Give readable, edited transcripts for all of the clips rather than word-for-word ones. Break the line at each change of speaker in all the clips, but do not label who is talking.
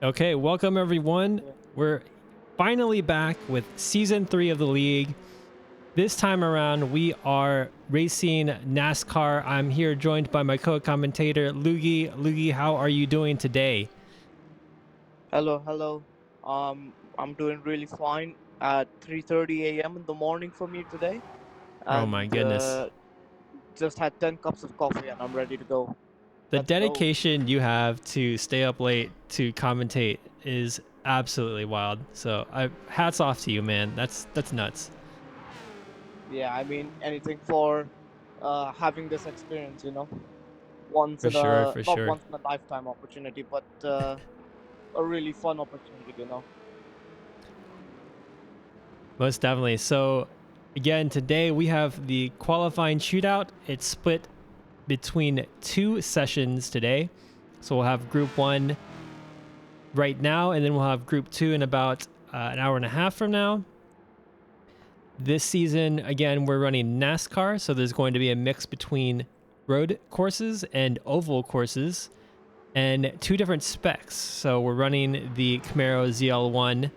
Okay, welcome everyone. We're finally back with season 3 of the league. This time around, we are racing NASCAR. I'm here joined by my co-commentator, Lugi. Lugi, how are you doing today?
Hello. I'm doing really fine at 3:30 a.m. in the morning for me today,
Oh my
and
goodness.
just had 10 cups of coffee, and I'm ready to go.
The
Let's go.
dedication you have to stay up late to commentate is absolutely wild. So, hats off to you, man. That's nuts.
Yeah, I mean anything for having this experience, once
For
in
sure,
a
for
not
sure.
once in a lifetime opportunity, but a really fun opportunity.
Most definitely. So, again, today we have the qualifying shootout. It's split between 2 sessions today. So, we'll have group 1 right now, and then we'll have group 2 in about an hour and a half from now. This season, again, we're running NASCAR. So, there's going to be a mix between road courses and oval courses and 2 different specs. So, we're running the Camaro ZL1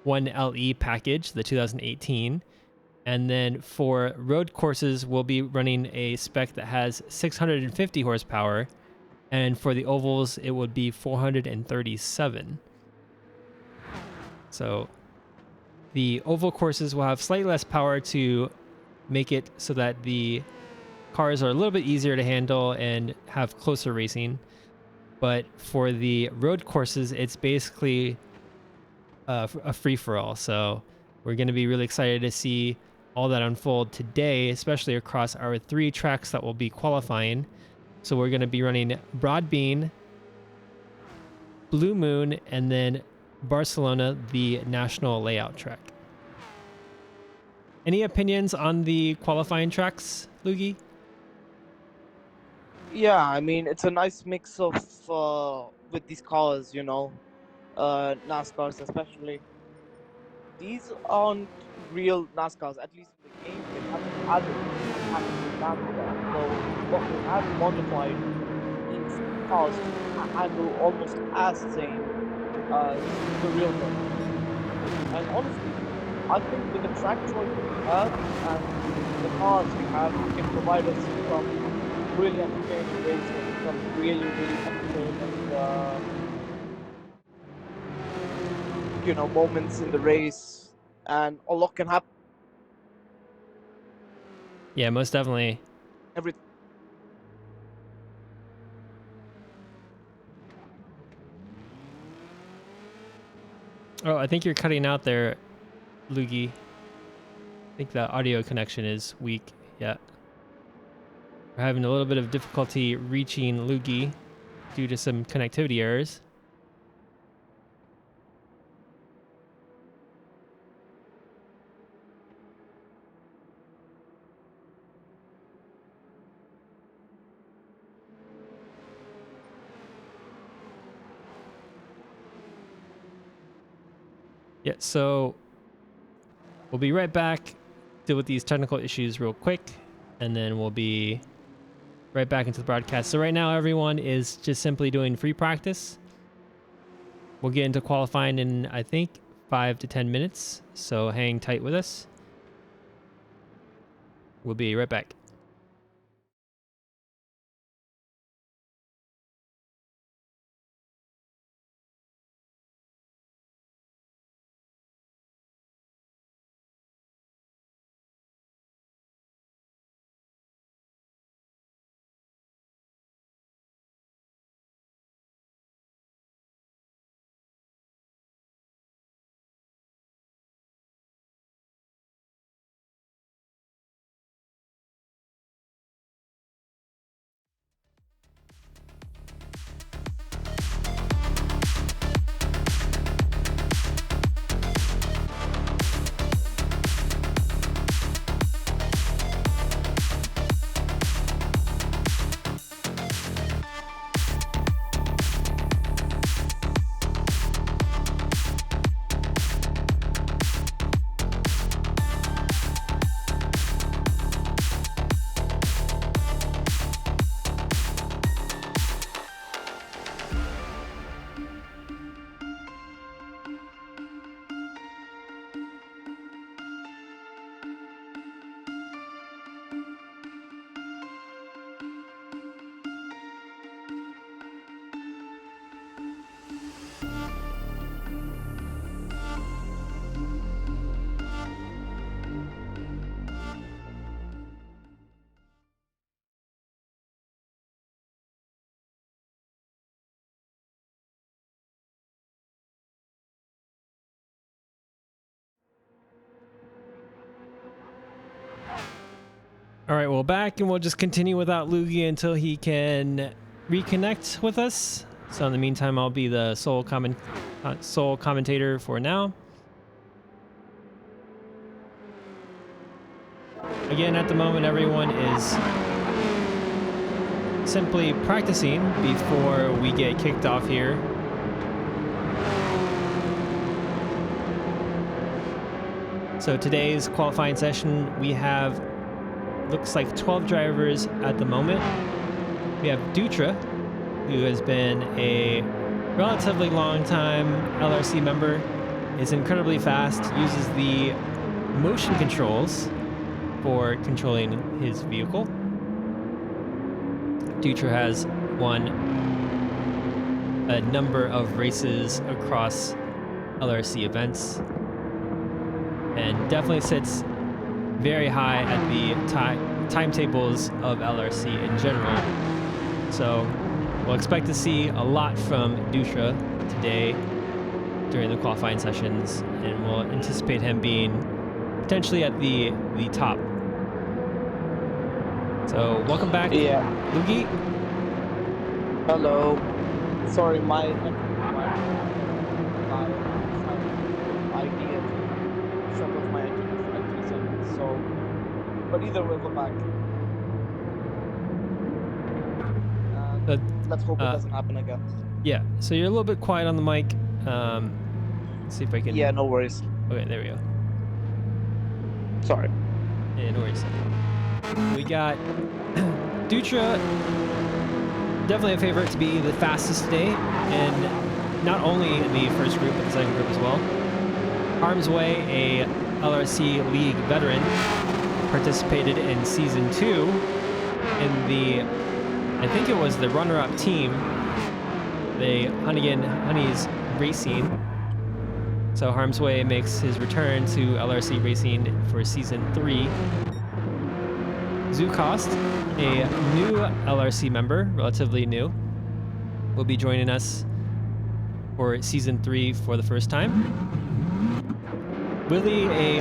1LE package, the 2018. And then for road courses, we'll be running a spec that has 650 horsepower. And for the ovals, it would be 437. So the oval courses will have slightly less power to make it so that the cars are a little bit easier to handle and have closer racing. But for the road courses, it's basically a free for all. So we're going to be really excited to see all that unfold today, especially across our 3 tracks that will be qualifying. So we're going to be running Broad Bean, Blue Moon, and then Barcelona, the national layout track. Any opinions on the qualifying tracks, Lugi?
Yeah, I mean it's a nice mix of with these cars, NASCARs especially. These aren't real NASCARs, at least in the game. They haven't added an actual NASCAR. So what they have modified these cars to handle almost as same as the real version. And honestly, I think with the track choices we have and the cars we have, they can provide us some really entertaining racing, some really entertaining, moments in the race, and a lot can happen.
Yeah, most definitely.
Every
Oh, I think you're cutting out there, Lugi. I think the audio connection is weak. Yeah. We're having a little bit of difficulty reaching Lugi due to some connectivity errors. Yeah, so we'll be right back, deal with these technical issues real quick, and then we'll be right back into the broadcast. So right now, everyone is just simply doing free practice. We'll get into qualifying in, I think, 5 to 10 minutes. So hang tight with us. We'll be right back. All right, well, back, and we'll just continue without Lugi until he can reconnect with us. So in the meantime, I'll be the sole commentator for now. Again, at the moment, everyone is simply practicing before we get kicked off here. So today's qualifying session, we have, looks like 12 drivers at the moment. We have Dutra, who has been a relatively long time LRC member, is incredibly fast, uses the motion controls for controlling his vehicle. Dutra has won a number of races across LRC events and definitely sits very high at the timetables of LRC in general. So we'll expect to see a lot from Dutra today during the qualifying sessions, and we'll anticipate him being potentially at the top. So welcome back, Lugi.
Hello. Sorry, my idea to shut off my engine for like 3 seconds. So, but either way, we're back. Let's hope it doesn't happen again.
Yeah. So you're a little bit quiet on the mic. Let's see if I can.
Yeah, no worries.
Okay, there we go.
Sorry.
Yeah, no worries. We got Dutra, definitely a favorite to be the fastest today, and not only in the first group, but the second group as well. Harm's Way, a LRC League veteran, participated in Season 2 in the, I think it was the runner-up team, the Honeys Racing. So Harm's Way makes his return to LRC Racing for Season 3. Zukost, a new LRC member, relatively new, will be joining us for Season 3 for the first time. Willie,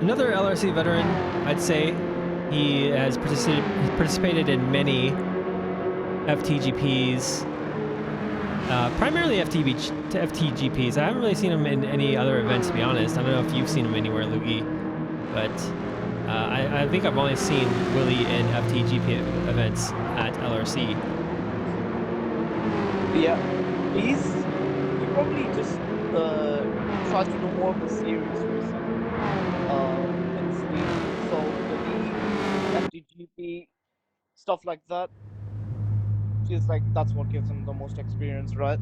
another LRC veteran, I'd say. He has participated in many FTGPs, primarily FTGPs. I haven't really seen him in any other events, to be honest. I don't know if you've seen him anywhere, Lugi, but I think I've only seen Willie in FTGP events at LRC.
Yeah, he probably just tries to do more of the series racing. So the FTGP stuff like that feels like that's what gives him the most experience, right?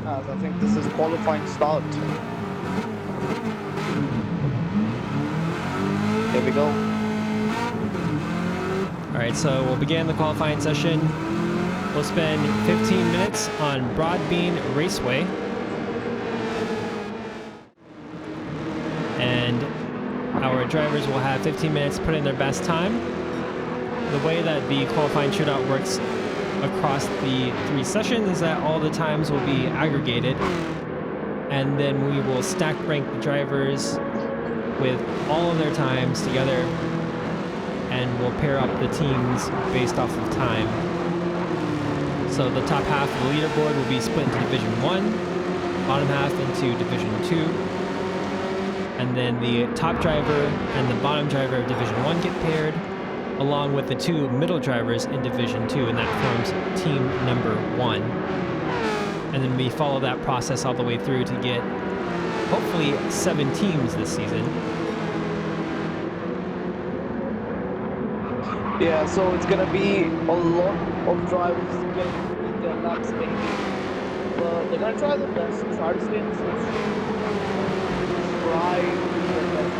As I think this is qualifying start. Here we go.
All right, so we'll begin the qualifying session. We'll spend 15 minutes on Broadbean Raceway. And our drivers will have 15 minutes to put in their best time. The way that the qualifying shootout works across the 3 sessions is that all the times will be aggregated, and then we will stack rank the drivers with all of their times together, and we'll pair up the teams based off of time. So the top half of the leaderboard will be split into Division 1, bottom half into Division 2, and then the top driver and the bottom driver of Division 1 get paired, along with the 2 middle drivers in Division 2, and that forms team number 1. And then we follow that process all the way through to get, hopefully, 7 teams this season.
Yeah, so it's gonna be a lot of drivers getting their laps maybe. They're gonna try their best, try to stay in the first try their best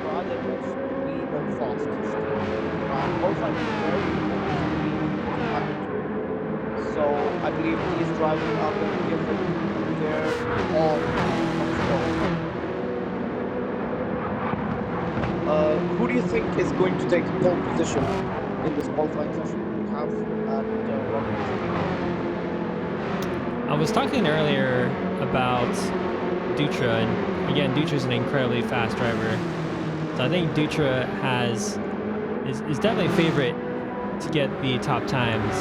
try their best to be the fastest. Qualifying is very important. So I believe these drivers are going to give it their all who do you think is going to take pole position in this qualifying session we have at
I was talking earlier about Dutra, and again, Dutra's an incredibly fast driver. So I think Dutra is definitely a favorite to get the top times.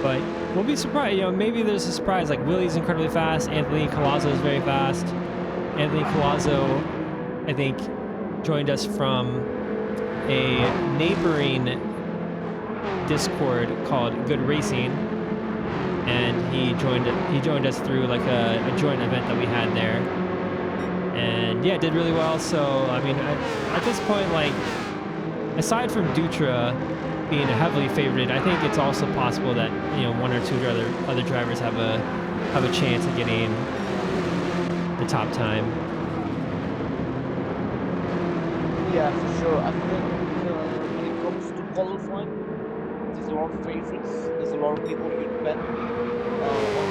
But we'll be surprised. Maybe there's a surprise. Like Willie's incredibly fast. Anthony Colazzo is very fast. Anthony Colazzo, I think, joined us from a neighboring Discord called Good Racing, and he joined us through like a joint event that we had there, and yeah, did really well. So I mean, at this point, like aside from Dutra being heavily favored, I think it's also possible that one or two other drivers have a chance of getting the top time.
Yeah, for sure. I think when it comes to qualifying, there's a lot of favorites. There's a lot of people who bet on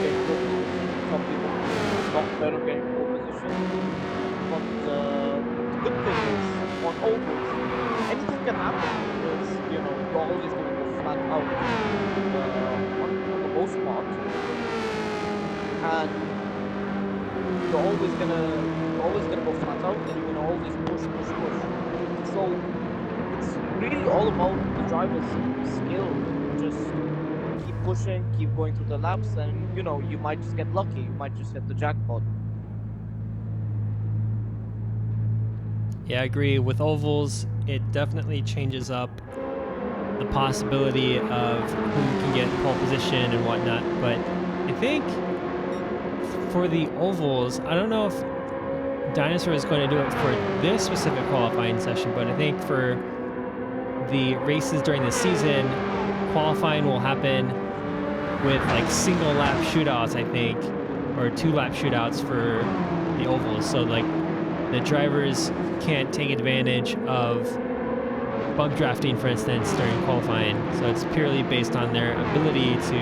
getting pole position. Some people who not bet on getting pole position. But the good thing is, on ovals, anything can happen because you're always gonna go flat out on the most part, and you're always gonna go flat out, and you're gonna always push. So it's really all about the driver's skill. Just keep pushing, keep going through the laps, and you might just get lucky. You might just hit the jackpot.
Yeah, I agree. With ovals, it definitely changes up the possibility of who can get pole position and whatnot. But I think for the ovals, I don't know if Dinosaur is going to do it for this specific qualifying session, but I think for the races during the season, qualifying will happen with like single lap shootouts, I think, or 2-lap shootouts for the ovals. So like the drivers can't take advantage of bug drafting, for instance, during qualifying. So it's purely based on their ability to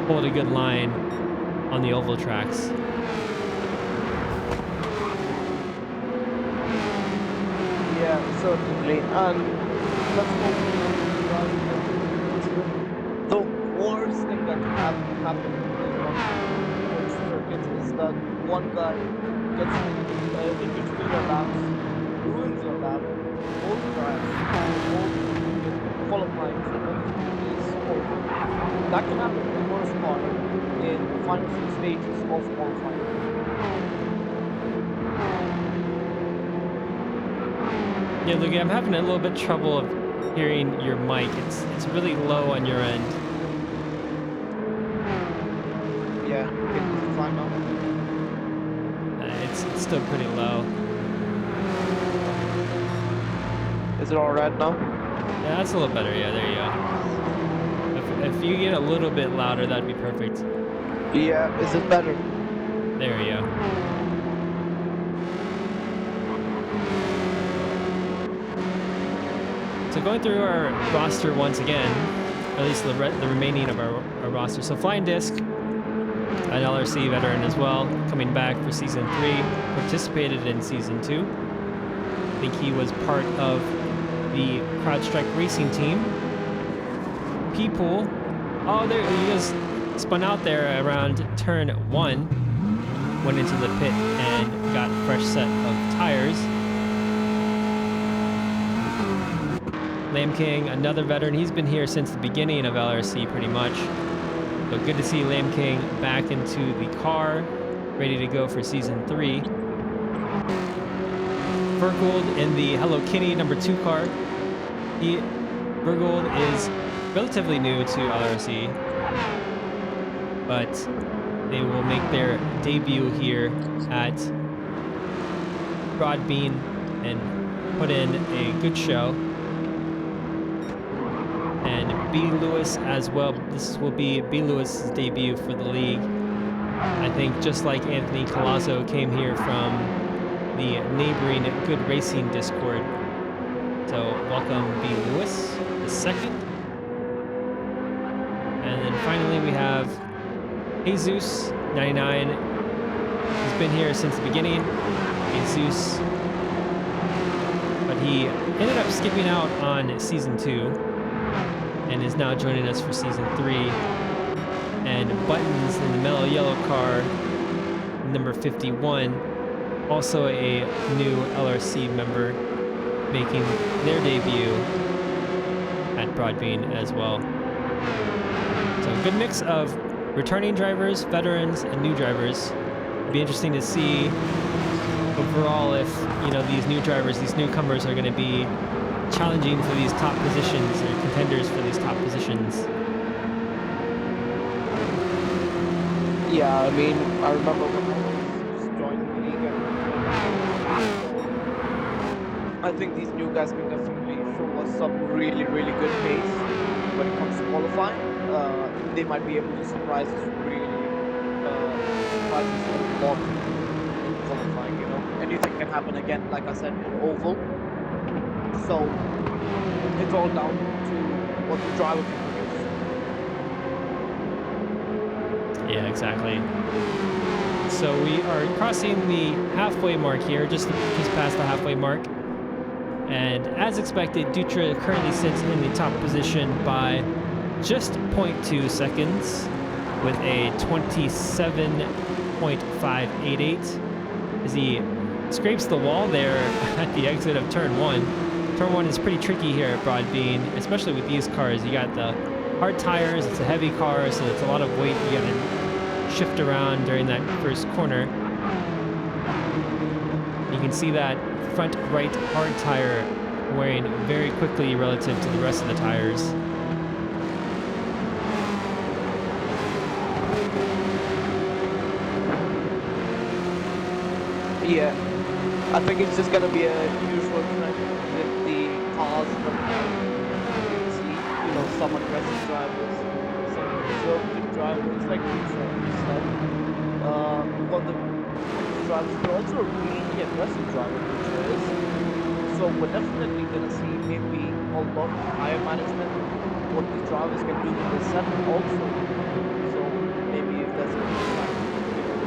hold a good line on the oval tracks.
Yeah, certainly. And let's hope the worst thing that can happen on circuits is that one guy gets in between your laps, ruins your lap, both crash, both qualifying for both is over. That can happen in the worst part in the final few stages of qualifying.
Yeah, Luke, I'm having a little bit trouble of hearing your mic. It's really low on your end.
Yeah, it's fine now.
It's still pretty low.
Is it alright now?
Yeah, that's a little better. Yeah, there you go. If you get a little bit louder, that'd be perfect.
Yeah, is it better?
There you go. So going through our roster once again, or at least the remaining of our roster. So Flying Disc, an LRC veteran as well, coming back for Season 3, participated in Season 2. I think he was part of the CrowdStrike racing team. People, there he just spun out there around turn 1, went into the pit and got a fresh set of tires. Lamb King, another veteran. He's been here since the beginning of LRC pretty much. But good to see Lamb King back into the car, ready to go for Season 3. Vergold in the Hello Kitty number 2 car. Vergold is relatively new to LRC, but they will make their debut here at Broadbean and put in a good show. And B. Lewis as well. This will be B. Lewis's debut for the league. I think just like Anthony Colazzo came here from the neighboring Good Racing Discord. So welcome B. Lewis, the second. And then finally we have Jesus 99. He's been here since the beginning. Jesus. But he ended up skipping out on Season 2. And is now joining us for Season 3. and Buttons in the mellow yellow car, number 51, also a new LRC member making their debut at Broadbean as well. So a good mix of returning drivers, veterans, and new drivers. It'd be interesting to see overall if, you know, these new drivers, these newcomers are going to be challenging for these top positions or contenders for these top positions.
Yeah, I mean, I remember when I was just joining the league, I think these new guys can definitely show us some really, really good pace when it comes to qualifying. They might be able to surprise us surprise us a lot in qualifying. You know, anything can happen again. Like I said, in oval, so it's all down to what the driver can produce.
Yeah, exactly. So we are crossing the halfway mark here, just past the halfway mark. And as expected, Dutra currently sits in the top position by just 0.2 seconds with a 27.588 as he scrapes the wall there at the exit of turn 1. Turn 1 is pretty tricky here at Broadbean, especially with these cars. You got the hard tires, it's a heavy car, so it's a lot of weight you gotta shift around during that first corner. You can see that front right hard tire wearing very quickly relative to the rest of the tires.
Yeah, I think it's just gonna be a usual trend with the cars coming out. You can see, you know, some aggressive drivers, some conservative drivers, like Dutra himself. One of the quickest drivers, but also a really aggressive driver. Dutra is. So we're definitely gonna see maybe a lot of tire management, what these drivers can do with the setup also. So maybe if there's a like, you know,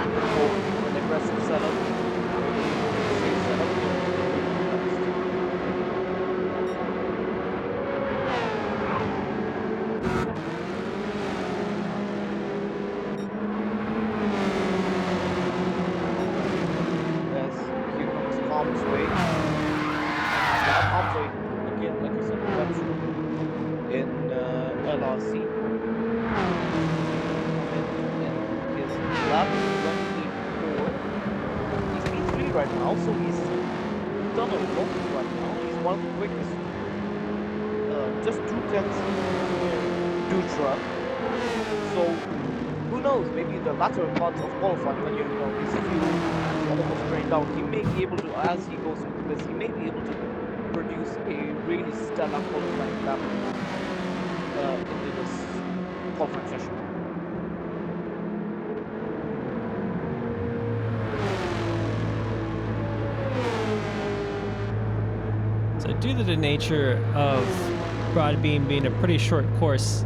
a more of an aggressive setup or maybe a more of a safe setup, it could be best. As here comes Harm's Way. Now Harm's Way, again, like I said, a veteran in LRC, and in his lap 24, he's P3 right now, so he's done a lot right now. He's one of the quickest, just 2 tenths behind Dutra. So who knows? Maybe in the latter part of qualifying, when you know his fuel is almost drained out, he may be able to, as he goes into this, he may be able to produce a really stellar qualifying lap into this qualifying session.
So due to the nature of Broadbean being a pretty short course,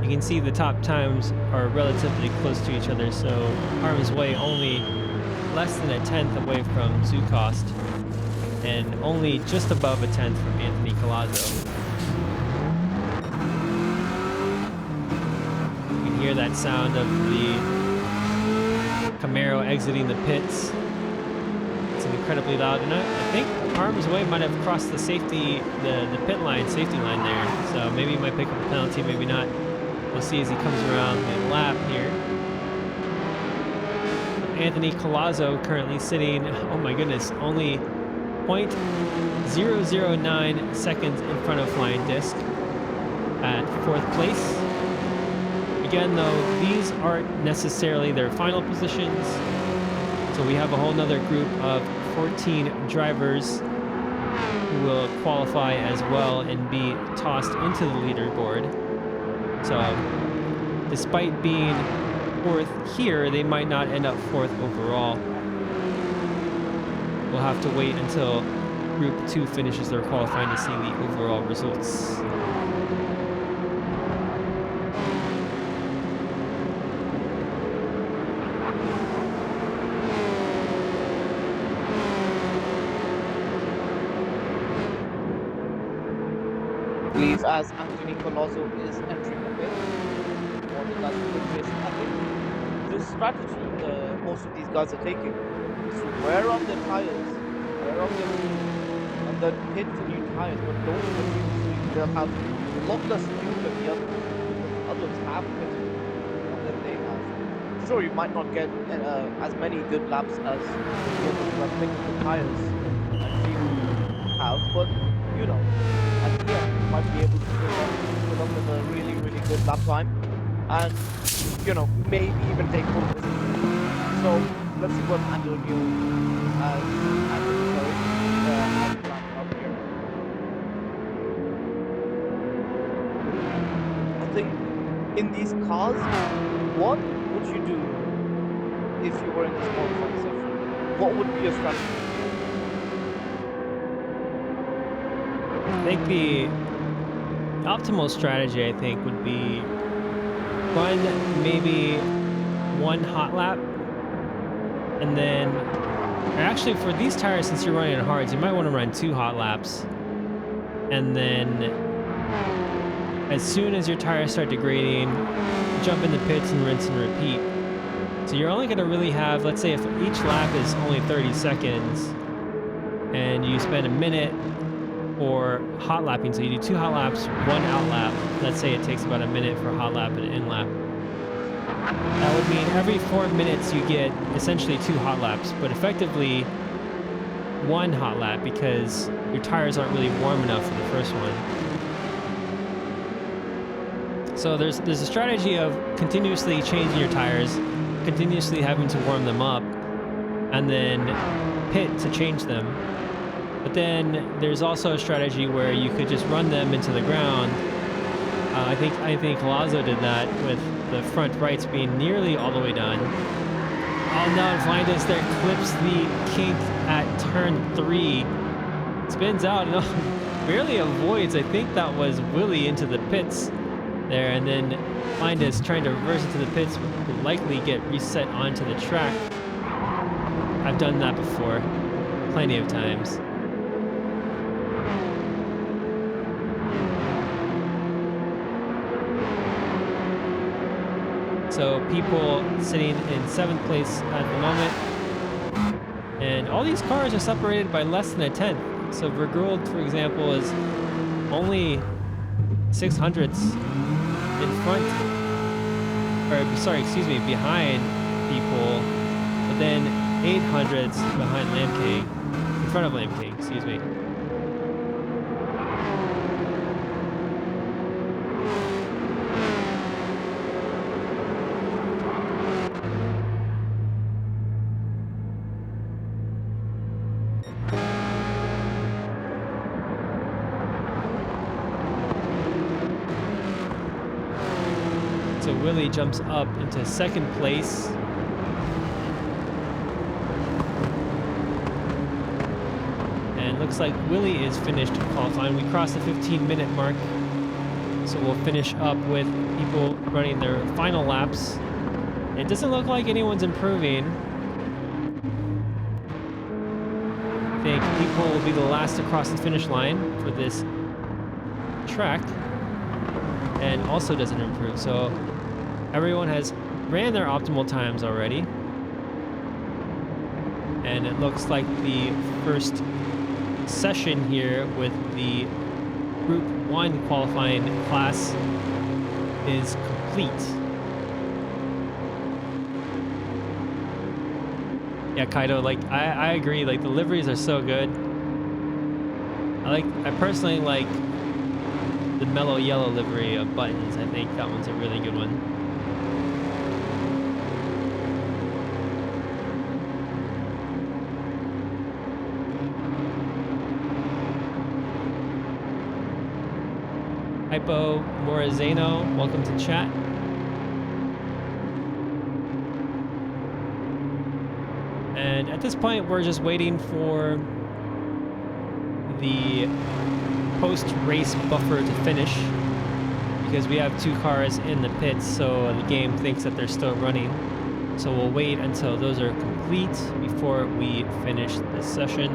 you can see the top times are relatively close to each other. So Harm's Way only less than a tenth away from Zukost and only just above a tenth from Anthony Colazzo. You can hear that sound of the Camaro exiting the pits. It's incredibly loud, and I think Harm's Way might have crossed the safety line there. So maybe he might pick up a penalty, maybe not. We'll see as he comes around the lap here. Anthony Colazzo currently sitting, oh my goodness, only 0.009 seconds in front of Flying Disc at 4th place. Again, though, these aren't necessarily their final positions. So we have a whole nother group of 14 drivers who will qualify as well and be tossed into the leaderboard. So despite being 4th here, they might not end up 4th overall. We'll have to wait until Group 2 finishes their qualifying to see the overall results.
I believe as Anthony Colazzo is entering the pit. want a nice quick race. I think this strategy most of these guys are taking is to wear out their tires, wear out their fuel, and then pit for new tires, but don't overuse. So they'll have a lot less fuel than the others because the others have pitted more than they have. Sure, you might not get as many good laps as the others who have picked the tires and fuel have, but you know, at the end you might be able to pull up with a really really good lap time, and maybe even take pole position. So let's see what Antonio, sorry, has planned out here. I think in these cars, what would you do if you were in this qualifying session? What would be your strategy here?
I think the optimal strategy, I think, would be run maybe one hot lap, and then, or actually for these tires, since you're running on hards, you might want to run 2 hot laps, and then as soon as your tires start degrading, jump in the pits and rinse and repeat. So you're only going to really have, let's say if each lap is only 30 seconds and you spend a minute for hot lapping, so you do 2 hot laps, 1 out lap. Let's say it takes about a minute for a hot lap and an in lap. That would mean every 4 minutes you get essentially 2 hot laps, but effectively 1 hot lap because your tires aren't really warm enough for the first one. So there's a strategy of continuously changing your tires, continuously having to warm them up, and then pit to change them. But then there's also a strategy where you could just run them into the ground. I think Lazo did that with the front rights being nearly all the way done. Oh no, Vindus there clips the kink at turn 3. Spins out and barely avoids. I think that was Willie into the pits there, and then Vindus trying to reverse into the pits will likely get reset onto the track. I've done that before, plenty of times. So people sitting in 7th place at the moment. And all these cars are separated by less than a tenth. So Vergould, for example, is only 600ths in front, behind people, but then 800ths behind Lamb in front of Lamb King, excuse me. So Willie jumps up into 2nd place. And looks like Willie is finished qualifying. We crossed the 15-minute mark. So we'll finish up with people running their final laps. It doesn't look like anyone's improving. I think people will be the last to cross the finish line for this track. And also doesn't improve. So everyone has ran their optimal times already. And it looks like the first session here with the Group 1 qualifying class is complete. Yeah, Kaido, like I agree, like the liveries are so good. I personally like the mellow yellow livery of Buttons. I think that one's a really good one. Hypo Morazano, welcome to chat. And at this point, we're just waiting for the post-race buffer to finish because we have 2 cars in the pits, so the game thinks that they're still running. So we'll wait until those are complete before we finish this session.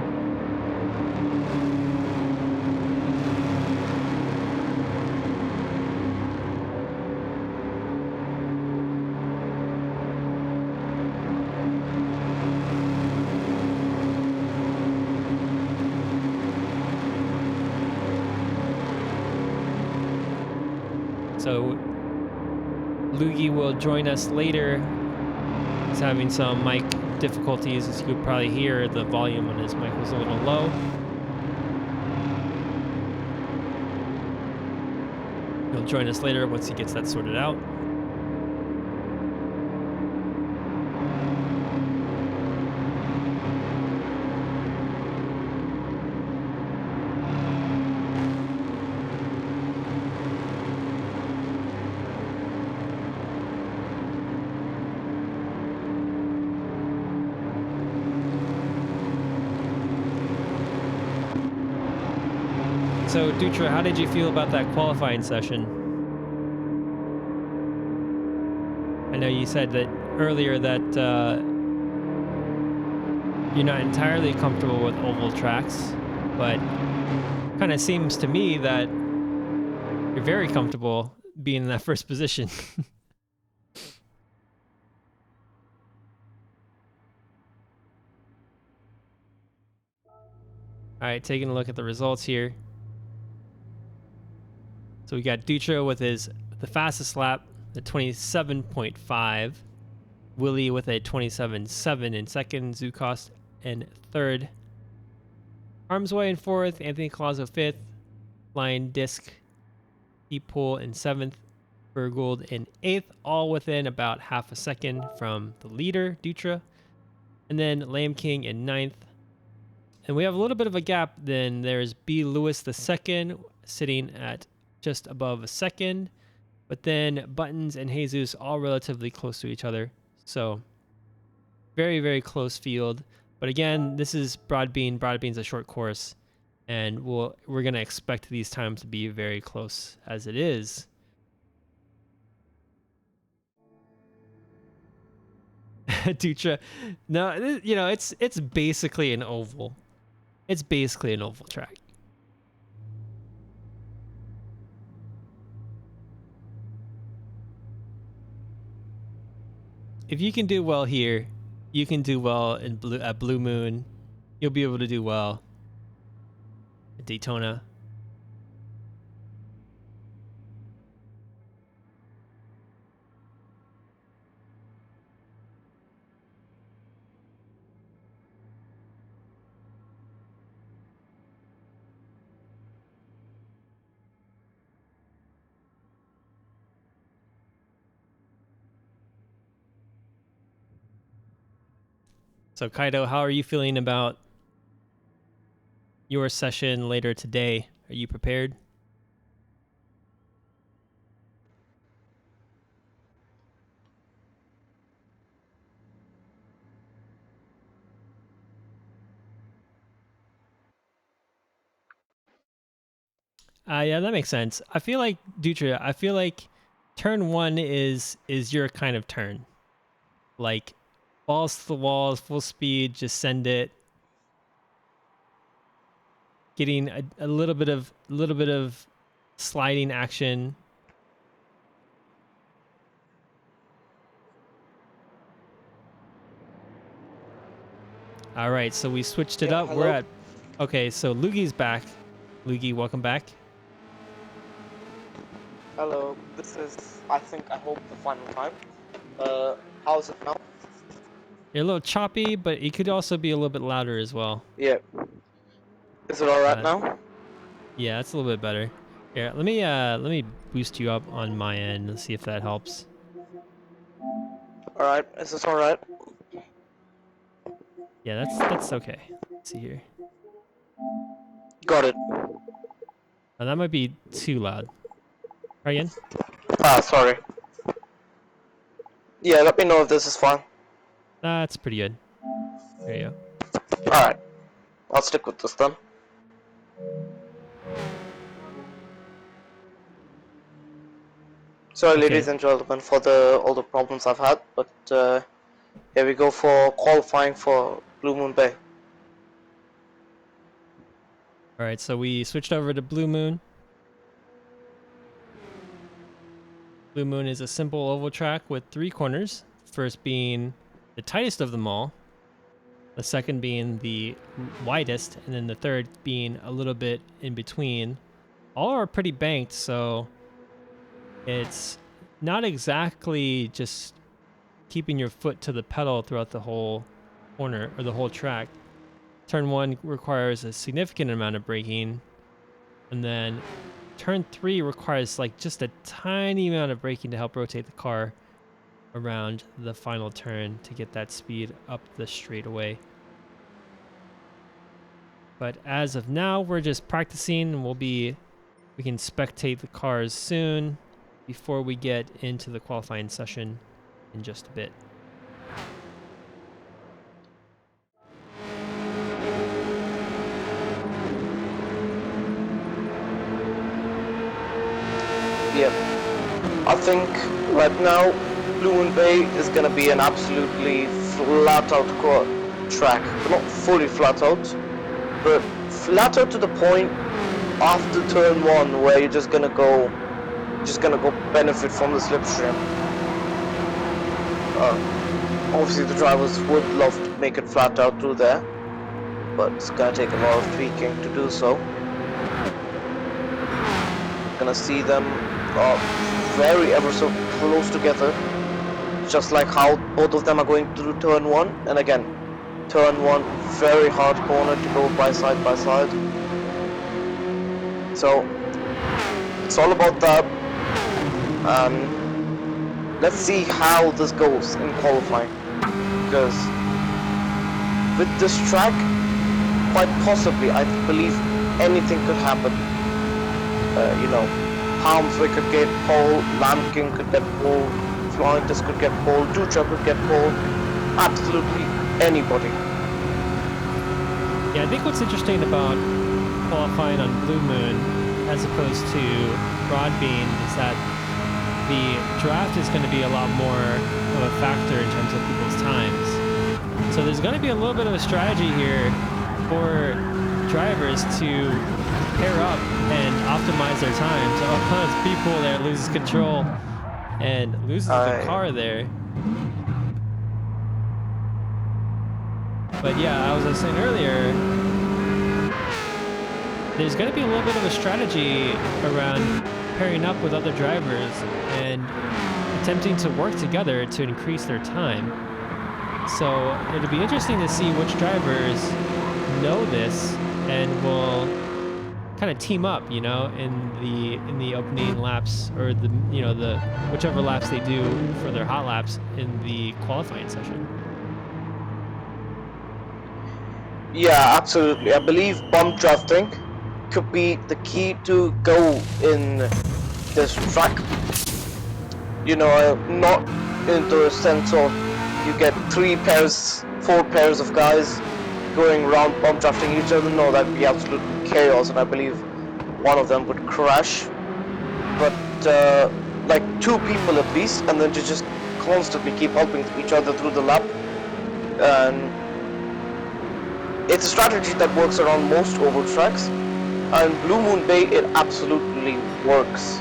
So Luigi will join us later. He's having some mic difficulties, as you could probably hear. The volume on his mic was a little low. He'll join us later once he gets that sorted out. So, Dutra, how did you feel about that qualifying session? I know you said that earlier that you're not entirely comfortable with oval tracks, but kind of seems to me that you're very comfortable being in that first position. All right, taking a look at the results here. So we got Dutra with the fastest lap, the 27.5. Willie with a 27.7 in second. Zukost in third. Armsway in fourth. Anthony Colazo fifth. Flying Disc Deeppool in seventh. Bergold in eighth. All within about half a second from the leader, Dutra. And then Lamb King in ninth. And we have a little bit of a gap. Then there's B. Lewis the second, sitting at just above a second, but then Buttons and Jesus all relatively close to each other. So very, very close field. But again, this is Broadbean. Broadbean's a short course, and we're gonna expect these times to be very close as it is. Dutra, no, you know, it's basically an oval. It's basically an oval track. If you can do well here, you can do well in Blue Moon. You'll be able to do well at Daytona. So Kaido, how are you feeling about your session later today? Are you prepared? Yeah, that makes sense. I feel like Dutra, I feel like turn one is your kind of turn. Like balls to the walls, full speed, just send it. Getting a little bit of sliding action. All right, so we switched it up.
Hello?
We're at okay. So Lugi's back. Lugi, welcome back.
Hello, this is, I hope the final time. How's it now?
You're a little choppy, but it could also be a little bit louder as well.
Yeah. Is it alright now?
Yeah, that's a little bit better. Here, let me boost you up on my end. Let's see if that helps.
Alright, is this alright?
Yeah, that's okay. Let's see here.
Got it.
Oh, that might be too loud. Try again.
Ah, sorry. Yeah, let me know if this is fine.
That's pretty good. There you go.
Alright. I'll stick with this then. Sorry,
Okay.
ladies and gentlemen, for all the problems I've had, but here we go for qualifying for Blue Moon Bay.
All right, so we switched over to Blue Moon. Blue Moon is a simple oval track with 3 corners. First being the tightest of them all, the second being the widest, and then the third being a little bit in between. All are pretty banked, so it's not exactly just keeping your foot to the pedal throughout the whole corner or the whole track. Turn 1 requires a significant amount of braking, and then turn 3 requires like just a tiny amount of braking to help rotate the car around the final turn to get that speed up the straightaway. But as of now, we're just practicing, and we can spectate the cars soon before we get into the qualifying session in just a bit.
Yep. I think right now Blue Moon Bay is gonna be an absolutely flat out track. Not fully flat out, but flat out to the point after turn 1 where you're just gonna go benefit from the slipstream. Obviously the drivers would love to make it flat out through there, but it's gonna take a lot of tweaking to do so. Gonna see them very ever so close together, just like how both of them are going through turn 1. And again, turn 1, very hard corner to go by side. So it's all about that. Let's see how this goes in qualifying, because with this track, quite possibly, I believe anything could happen. You know, Palmsway could get pole, Lamkin could get pole, Floridas could get pole, Dutra could get pole, absolutely anybody.
Yeah, I think what's interesting about qualifying on Blue Moon as opposed to Broadbean is that the draft is going to be a lot more of a factor in terms of people's times. So there's going to be a little bit of a strategy here for drivers to pair up and optimize their time. So it's people there loses control and loses the car there. But yeah, as I was saying earlier, there's going to be a little bit of a strategy around pairing up with other drivers and attempting to work together to increase their time. So it'll be interesting to see which drivers know this and will kind of team up, you know, in the opening laps, or the whichever laps they do for their hot laps in the qualifying session.
Yeah, absolutely. I believe bump drafting could be the key to go in this track. You know, not in the sense of you get 4 pairs of guys going around bump drafting each other. No, that'd be absolute chaos, and I believe one of them would crash. But like 2 people at least, and then to just constantly keep helping each other through the lap. And it's a strategy that works around most oval tracks, and Blue Moon Bay, it absolutely works.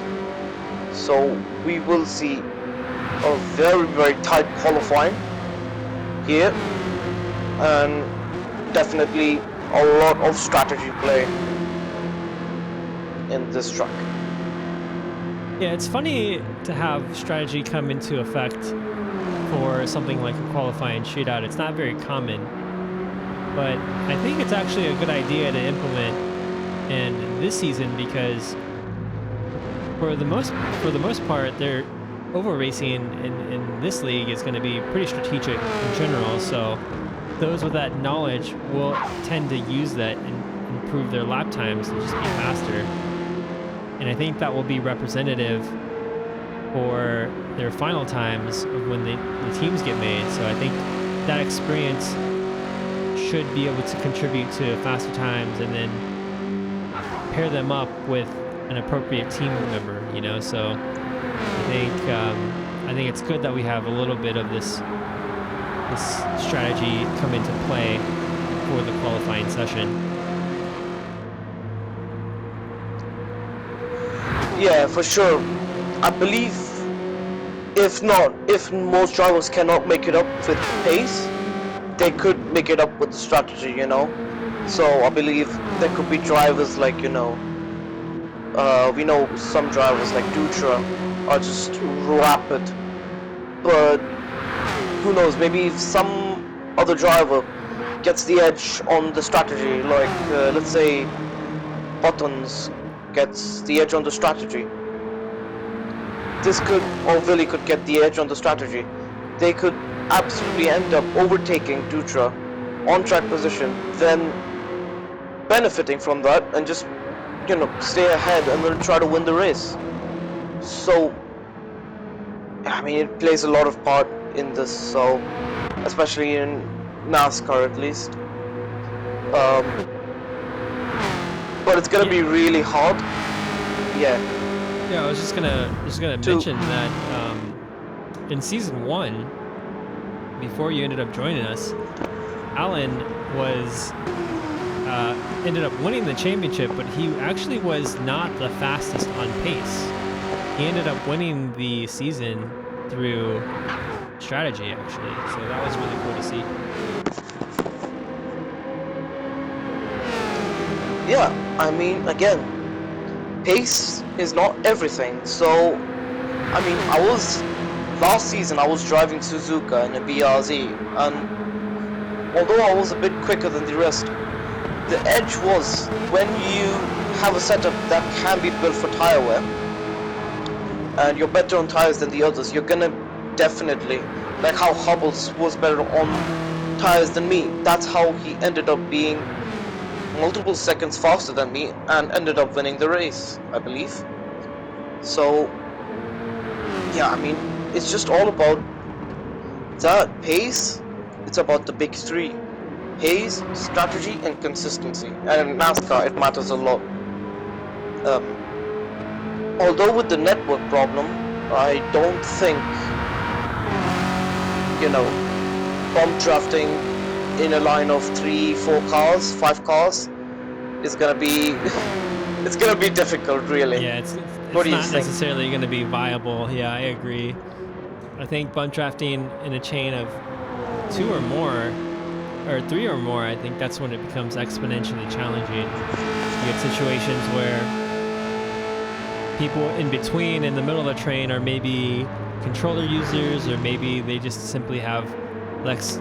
So we will see a very, very tight qualifying here, and definitely a lot of strategy play in this track.
Yeah, it's funny to have strategy come into effect for something like a qualifying shootout. It's not very common, but I think it's actually a good idea to implement in this season, because for the most part, their oval racing in this league is going to be pretty strategic in general. So those with that knowledge will tend to use that and improve their lap times and just be faster. And I think that will be representative for their final times of when the teams get made. So I think that experience should be able to contribute to faster times, and then pair them up with an appropriate team member, you know. So I think it's good that we have a little bit of this strategy come into play for the qualifying session.
Yeah, for sure. I believe if most drivers cannot make it up with the pace, they could make it up with the strategy, you know. So I believe there could be drivers like, you know, We know some drivers like Dutra are just rapid, but who knows? Maybe if some other driver gets the edge on the strategy, like let's say Buttons gets the edge on the strategy. This could, or Willy could get the edge on the strategy. They could absolutely end up overtaking Dutra on track position, then benefiting from that and just, stay ahead and then try to win the race. So, I mean, it plays a lot of part in this, so, especially in NASCAR at least. But it's gonna be really hard. Yeah.
Yeah, I was just gonna mention that in season 1, before you ended up joining us, Alan was ended up winning the championship, but he actually was not the fastest on pace. He ended up winning the season through strategy, actually. So that was really cool to see.
Yeah, I mean, again, pace is not everything. So, I mean, last season I was driving Suzuka in a BRZ, and although I was a bit quicker than the rest, the edge was when you have a setup that can be built for tire wear, and you're better on tires than the others, you're gonna definitely, like how Hubbles was better on tires than me, that's how he ended up being multiple seconds faster than me and ended up winning the race, I believe. So, yeah, I mean, it's just all about that pace. It's about the big three: pace, strategy, and consistency. And in NASCAR, it matters a lot. Although with the network problem, I don't think, bump drafting in a line of 3, 4 cars, 5 cars is gonna be it's gonna be difficult, really.
Yeah, it's
What do you
not
think?
necessarily going to be viable. Yeah, I agree. I think bunt drafting in a chain of 2 or more, or 3 or more, I think that's when it becomes exponentially challenging. You get situations where people in between, in the middle of the train, are maybe controller users, or maybe they just simply have less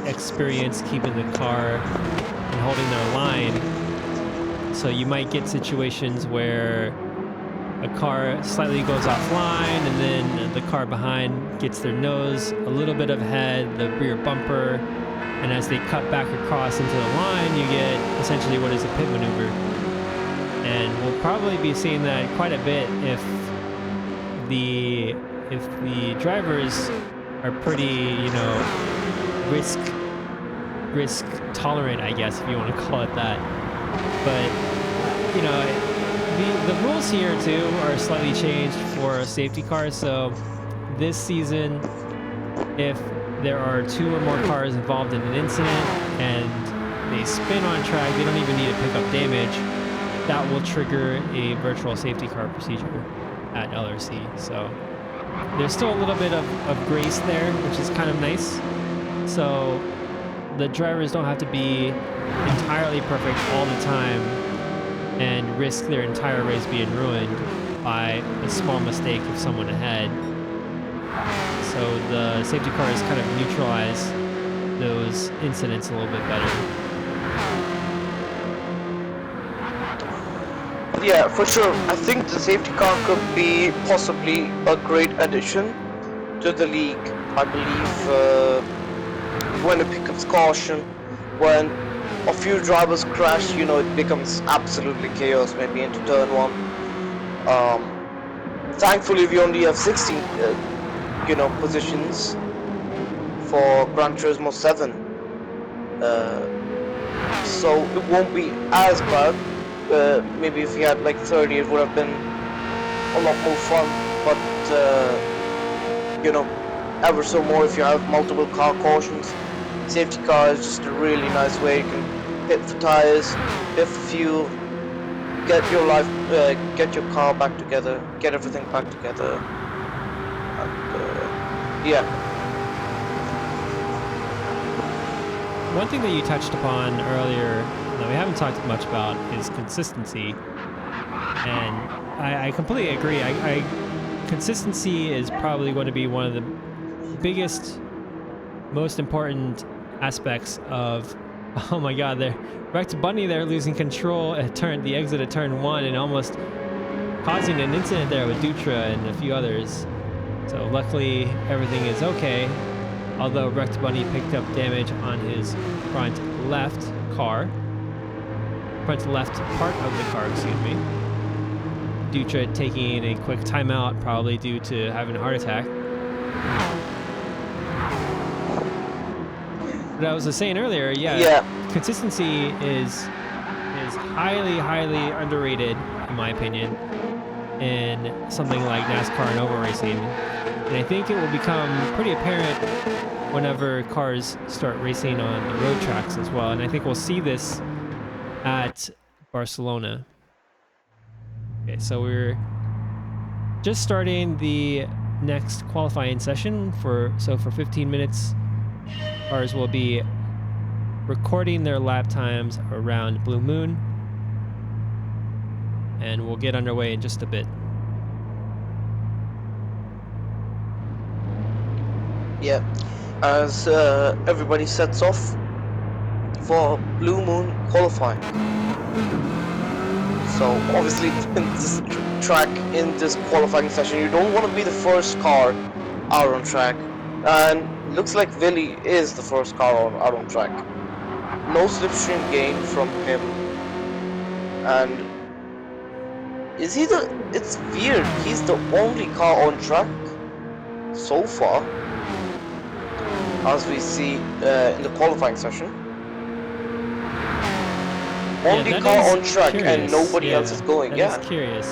experience keeping the car and holding their line. So you might get situations where a car slightly goes offline, and then the car behind gets their nose a little bit ahead, the rear bumper, and as they cut back across into the line, you get essentially what is a pit maneuver. And we'll probably be seeing that quite a bit if the drivers are pretty, risk tolerant, I guess, if you want to call it that. But the rules here too are slightly changed for safety cars. So this season, if there are 2 or more cars involved in an incident and they spin on track, they don't even need to pick up damage. That will trigger a virtual safety car procedure at LRC. So there's still a little bit of grace there, which is kind of nice. So the drivers don't have to be entirely perfect all the time and risk their entire race being ruined by a small mistake of someone ahead. So the safety cars kind of neutralize those incidents a little bit better.
Yeah, for sure. I think the safety car could be possibly a great addition to the league. I believe when it becomes caution, when a few drivers crash, it becomes absolutely chaos, maybe into turn 1. Thankfully, we only have 16, positions for Gran Turismo 7. So it won't be as bad. Maybe if we had like 30, it would have been a lot more fun. But, ever so more if you have multiple car cautions. Safety car is just a really nice way. You can pit for tires, pit for fuel, get your car back together, get everything back together. And, yeah.
One thing that you touched upon earlier that we haven't talked much about is consistency. And I completely agree. Consistency is probably going to be one of the biggest, most important aspects of. Oh my God! There, Wrecked Bunny there losing control at the exit at turn 1, and almost causing an incident there with Dutra and a few others. So luckily everything is okay. Although Wrecked Bunny picked up damage on his front left car. Front left part of the car, excuse me. Dutra taking a quick timeout, probably due to having a heart attack. But I was saying earlier, yeah. Consistency is highly, highly underrated, in my opinion, in something like NASCAR and oval racing. And I think it will become pretty apparent whenever cars start racing on the road tracks as well. And I think we'll see this at Barcelona. Okay, so we're just starting the next qualifying session for 15 minutes. Cars will be recording their lap times around Blue Moon, and we'll get underway in just a bit.
Yeah, as everybody sets off for Blue Moon qualifying. So obviously in this track, in this qualifying session, you don't want to be the first car out on track, and looks like Willy is the first car out on track. No slipstream gain from him, and is he the? It's weird. He's the only car on track so far, as we see in the qualifying session. Only car on track, curious. And nobody else is going.
That is curious.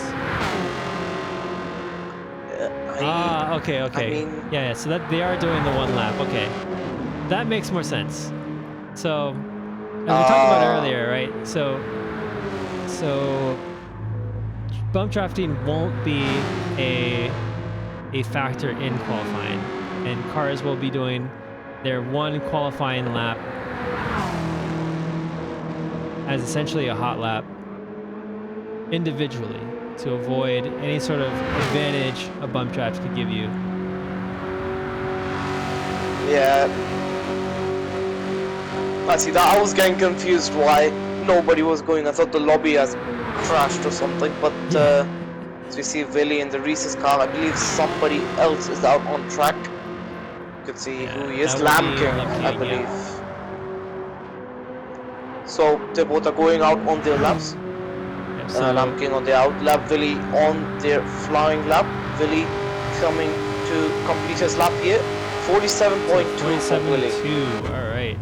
Okay.
I mean,
yeah. So that they are doing the one lap. Okay, that makes more sense. So, as we talked about earlier, right? So bump drafting won't be a factor in qualifying, and cars will be doing their one qualifying lap as essentially a hot lap individually to avoid any sort of advantage a bump draft could give you.
Yeah. I see that. I was getting confused why nobody was going. I thought the lobby has crashed or something, but as we see Willy in the Reese's car, I believe somebody else is out on track. You can see who he is. Lamb King, I believe. Yeah. So they both are going out on their laps. Lamb King on the out lap, Willy on their flying lap. Willy coming to complete his lap here. 47.2 for Willy.
All right.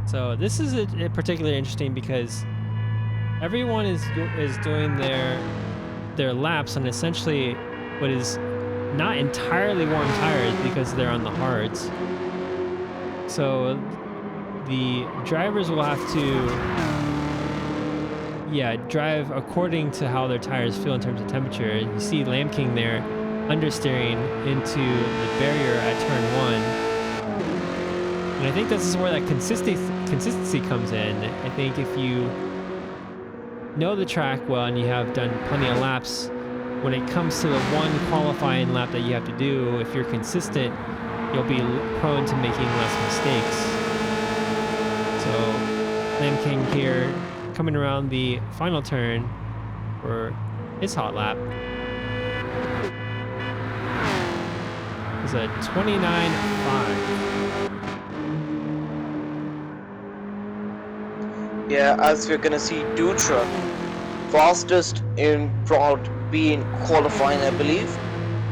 So this is particularly interesting because everyone is doing their laps on essentially what is not entirely warm tires because they're on the hards. So the drivers will have to drive according to how their tires feel in terms of temperature. And you see Lamb King there understeering into the barrier at turn 1. And I think this is where that consistency comes in. I think if you know the track well and you have done plenty of laps, when it comes to the one qualifying lap that you have to do, if you're consistent, you'll be prone to making less mistakes. So Lamb King here coming around the final turn for his hot lap is a 29.5.
Yeah, as we're gonna see Dutra fastest in Broad being qualifying, I believe,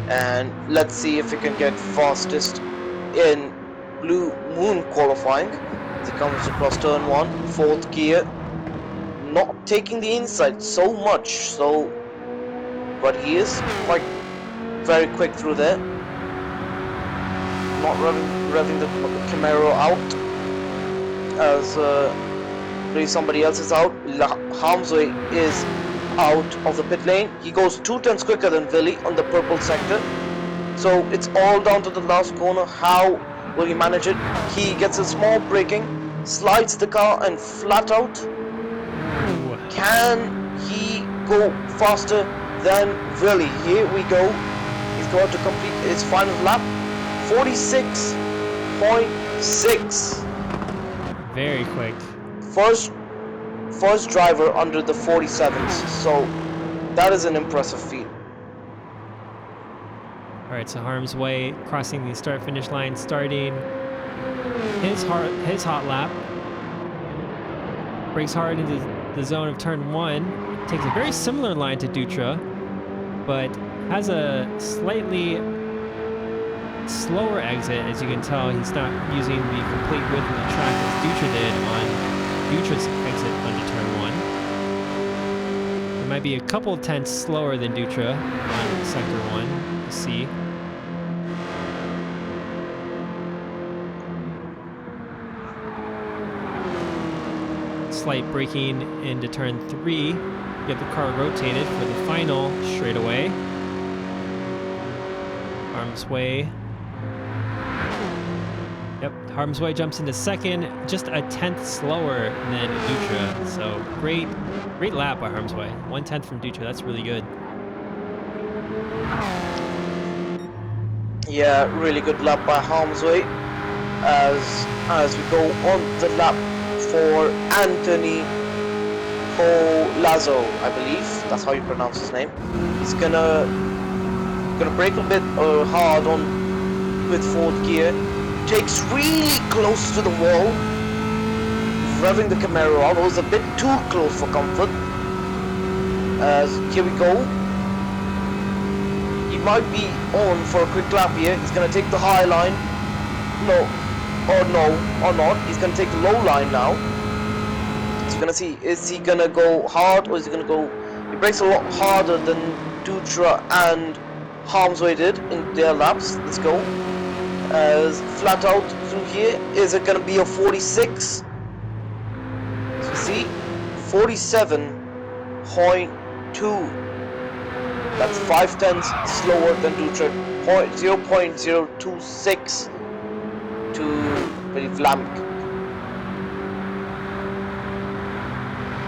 and let's see if we can get fastest in Blue Moon qualifying. As he comes across turn 1, 4th gear, not taking the inside so much, so but he is quite very quick through there, not revving the Camaro out as somebody else is out. Hamza is out of the pit lane. He goes 2 tenths quicker than Willy on the purple sector, so it's all down to the last corner. How will he manage it? He gets a small braking, slides the car and flat out. Can he go faster than Willie. Here we go. He's going to complete his final lap. 46.6.
Very quick.
First driver under the 47s. So that is an impressive feat.
All right, so Harm's Way crossing the start-finish line, starting his hot lap. Brakes hard into the zone of turn 1. Takes a very similar line to Dutra, but has a slightly slower exit. As you can tell, he's not using the complete width of the track as Dutra did on Dutra's exit under turn 1. It might be a couple tenths slower than Dutra on sector 1. We'll see. Slight braking into turn 3. Get the car rotated for the final straightaway. Harm's Way. Yep, Harm's Way jumps into second, just a tenth slower than Dutra. So great lap by Harm's Way. 1/10 from Dutra, that's really good.
Yeah, really good lap by Harm's Way. As we go on the lap for Anthony Lazo, I believe that's how you pronounce his name. He's gonna brake a bit hard on with fourth gear. Takes really close to the wall, revving the Camaro out. It was a bit too close for comfort. As here we go. He might be on for a quick lap here. He's gonna take the high line. No, or not. He's gonna take the low line now. So we're gonna see, is he gonna go hard or is he gonna go? He brakes a lot harder than Dutra and Harm's Way did in their laps. Let's go. As flat out through here, is it gonna be a 46? So see, 47.2. That's 5 tenths slower than Dutra. 0.026 to Vlamk.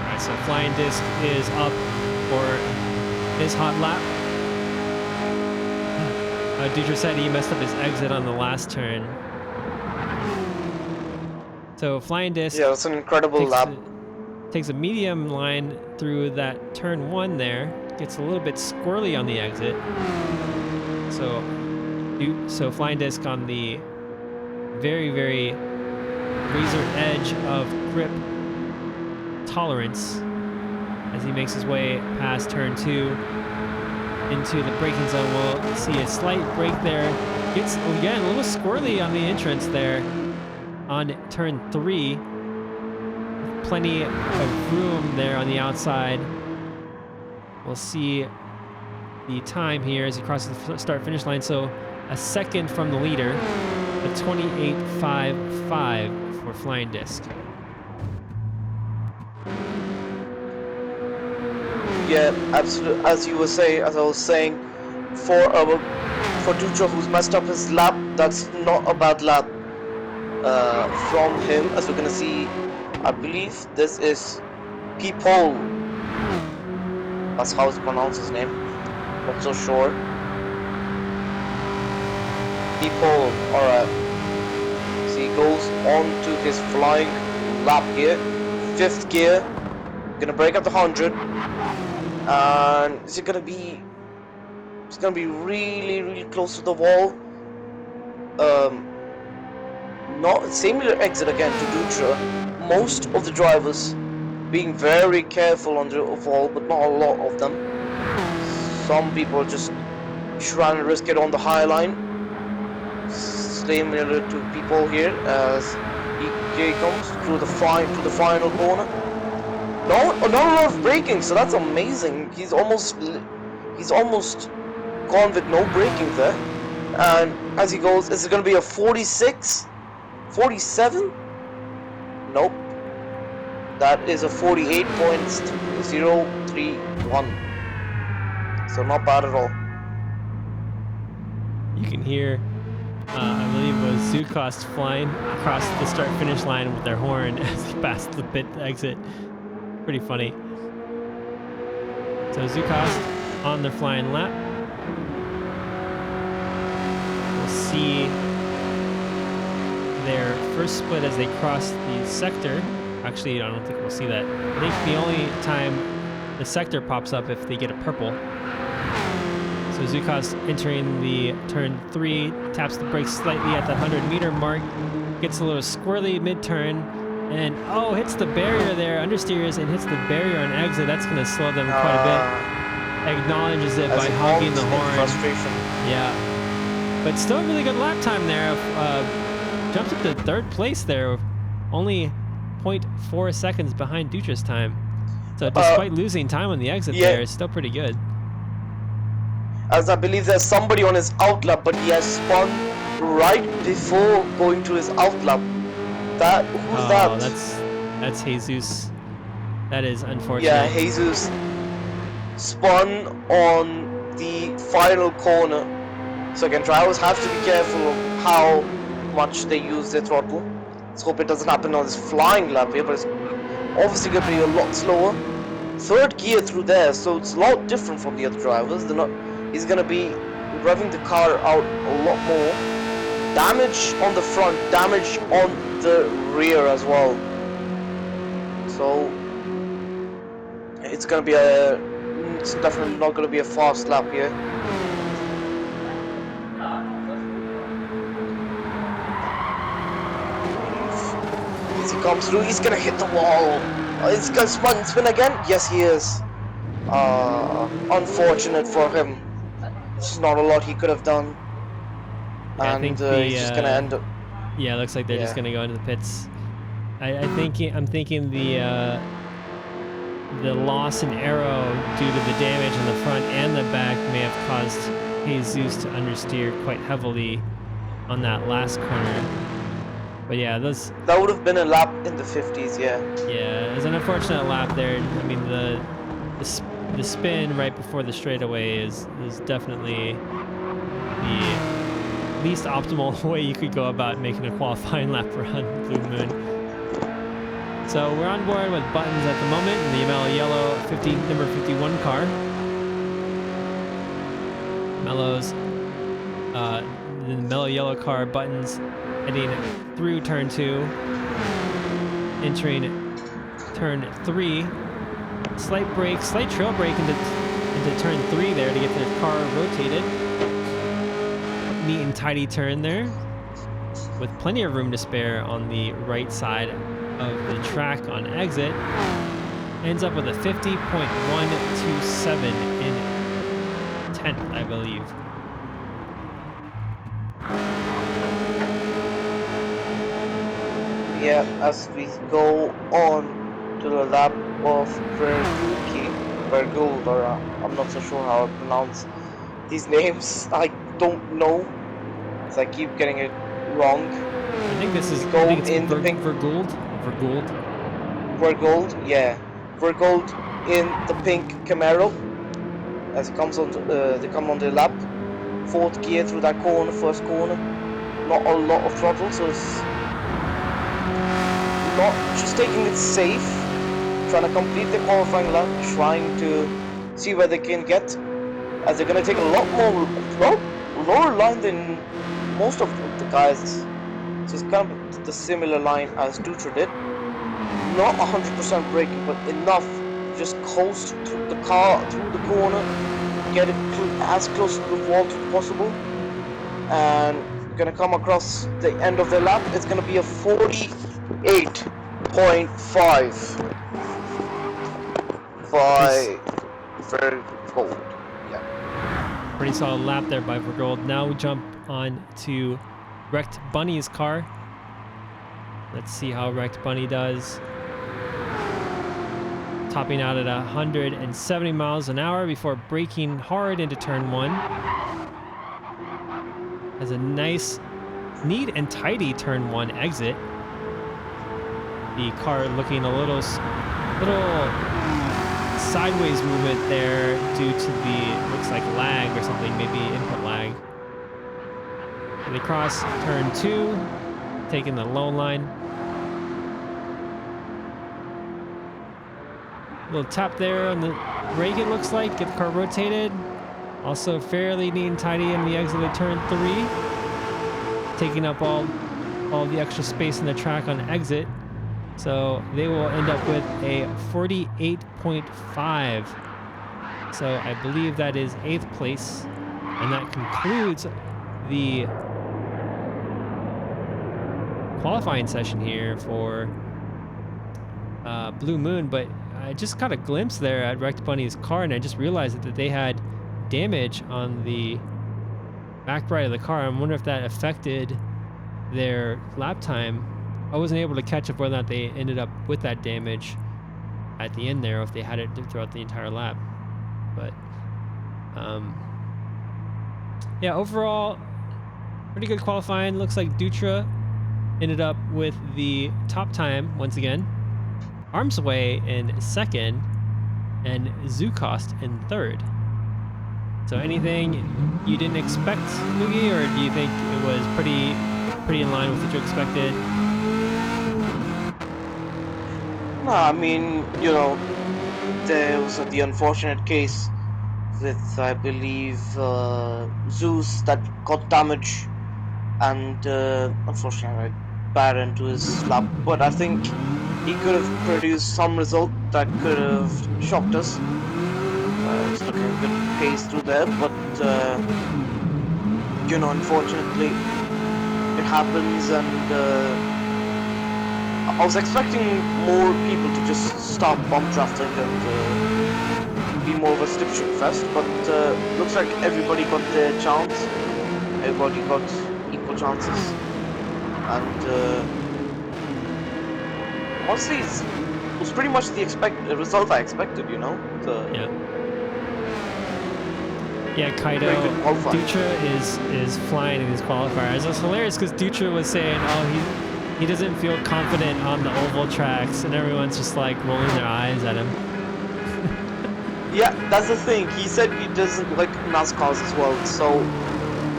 Alright, so Flying Disc is up for his hot lap. Dutra said he messed up his exit on the last turn. So Flying Disc,
yeah, that's an incredible lap.
Takes a medium line through that turn 1 there. Gets a little bit squirrely on the exit. So Flying Disc on the very, very razor edge of grip tolerance as he makes his way past turn 2 into the braking zone. We'll see a slight brake there. Gets, again, a little squirrely on the entrance there on turn 3. Plenty of room there on the outside. We'll see the time here as he crosses the start-finish line. So a second from the leader, a 28.55 for Flying Disc.
Yeah, absolutely. As I was saying, for Dutra, who's messed up his lap, that's not a bad lap from him. As we're gonna see, I believe this is People. That's how it's pronounced his name. Not so sure. People. Alright. So he goes on to his flying lap here. 5th gear. Gonna break up the 100. And is it gonna be? It's gonna be really, really close to the wall. Not similar exit again to Dutra. Most of the drivers being very careful on the wall, but not a lot of them. Some people just trying to risk it on the high line. Similar to People here as he comes through the final corner. No, not a lot of braking, so that's amazing. He's almost gone with no braking there. And as he goes, is it going to be a 46? 47? Nope. That is a 48.031. So not bad at all.
You can hear, I believe it was Zukost flying across the start-finish line with their horn as he passed the pit exit. Pretty funny. So Zukost on their flying lap. We'll see their first split as they cross the sector. Actually, I don't think we'll see that. I think the only time the sector pops up if they get a purple. So Zukost entering the turn 3, taps the brakes slightly at the 100-meter mark, gets a little squirrely mid-turn, and hits the barrier there, understeers and hits the barrier on exit. That's going to slow them quite a bit. Acknowledges it by honking the horn.
Frustration.
Yeah, but still a really good lap time there. Jumps up to 3rd place there, only 0.4 seconds behind Dutra's time. So despite losing time on the exit there, it's still pretty good.
As I believe there's somebody on his outlap, but he has spun right before going to his outlap. Who's that?
That's Jesus. That is unfortunate.
Yeah, Jesus spun on the final corner. So again, drivers have to be careful of how much they use their throttle. Let's hope it doesn't happen on this flying lap here, but it's obviously going to be a lot slower. 3rd gear through there, so it's a lot different from the other drivers. He's going to be revving the car out a lot more. Damage on the front, damage on the rear as well. So it's going to be it's definitely not going to be a fast lap here. As he comes through, he's going to hit the wall. He's going to spin again? Yes, he is. Unfortunate for him. There's not a lot he could have done.
Yeah,
and
he's
just going to end up...
Yeah, it looks like they're just going to go into the pits. I'm thinking the loss in aero due to the damage in the front and the back may have caused Jesus to understeer quite heavily on that last corner. But yeah,
that would have been a lap in the 50s, yeah.
Yeah, it was an unfortunate lap there. I mean, the spin right before the straightaway is definitely the least optimal way you could go about making a qualifying lap run, Blue Moon. So we're on board with buttons at the moment in the yellow number 51 car. Mello's the mellow yellow car buttons heading through turn 2, entering turn 3. Slight trail brake into turn 3 there to get the car rotated. Neat and tidy turn there, with plenty of room to spare on the right side of the track on exit. Ends up with a 50.127 in 10th, I believe.
Yeah, as we go on to the lap of Vergold, or I'm not so sure how I pronounce these names. I don't know, so I keep getting it wrong.
I think this is Vergold,
yeah. Vergold in the pink Camaro as it comes on. They come on the lap. 4th gear through that corner, 1st corner. Not a lot of throttle, so it's not just taking it safe, trying to complete the qualifying lap, trying to see where they can get, as they're going to take a lot lower line than most of the guys. So it's kind of the similar line as Dutra did. Not 100% braking, but enough to just coast through the car, through the corner, get it as close to the wall as possible, and gonna come across the end of the lap. It's gonna be a 48.5 by Vergold. Yeah.
Pretty solid lap there by Vergold. Now we jump on to Wrecked Bunny's car. Let's see how Wrecked Bunny does. Topping out at 170 miles an hour before braking hard into turn 1. Has a nice, neat and tidy turn 1 exit. The car looking a little sideways movement there due to the, looks like lag or something, maybe input lag. And they cross turn 2, taking the low line. Little tap there on the brake, it looks like. Get the car rotated. Also fairly neat and tidy in the exit of turn 3. Taking up all the extra space in the track on exit. So they will end up with a 48.5. So I believe that is 8th place. And that concludes the qualifying session here for Blue Moon. But I just got a glimpse there at Wrecked Bunny's car, and I just realized that they had damage on the back right of the car. I wonder if that affected their lap time. I wasn't able to catch up whether or not they ended up with that damage at the end there, or if they had it throughout the entire lap. But yeah, overall, pretty good qualifying. Looks like Dutra ended up with the top time once again. Arms Way in 2nd, and Zukost in 3rd. So anything you didn't expect, Mugi, or do you think it was pretty in line with what you expected?
No, I mean, you know, there was the unfortunate case with, I believe, Zeus that got damage, and unfortunately bad into his lap. But I think he could have produced some result that could have shocked us. It's looking a good pace through there, but you know, unfortunately, it happens, and I was expecting more people to just stop bomb drafting and be more of a slipstream fest, but looks like everybody got their chance. Everybody got equal chances, and honestly, it was pretty much the result I expected. You know.
Yeah, Kaido, Dutra is flying in these qualifiers. It was hilarious because Dutra was saying, oh, he doesn't feel confident on the oval tracks, and everyone's just like rolling their eyes at him.
Yeah, that's the thing. He said he doesn't like NASCARs as well, so...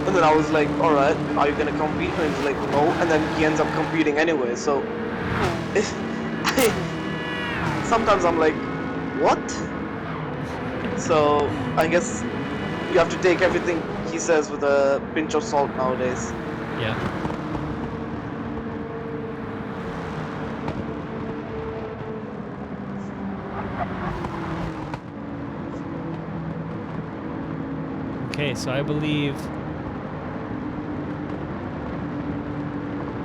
And then I was like, alright, are you gonna compete? And he's like, no, and then he ends up competing anyway, so... Sometimes I'm like, what? So, I guess you have to take everything he says with a pinch of salt nowadays.
Yeah. Okay, so I believe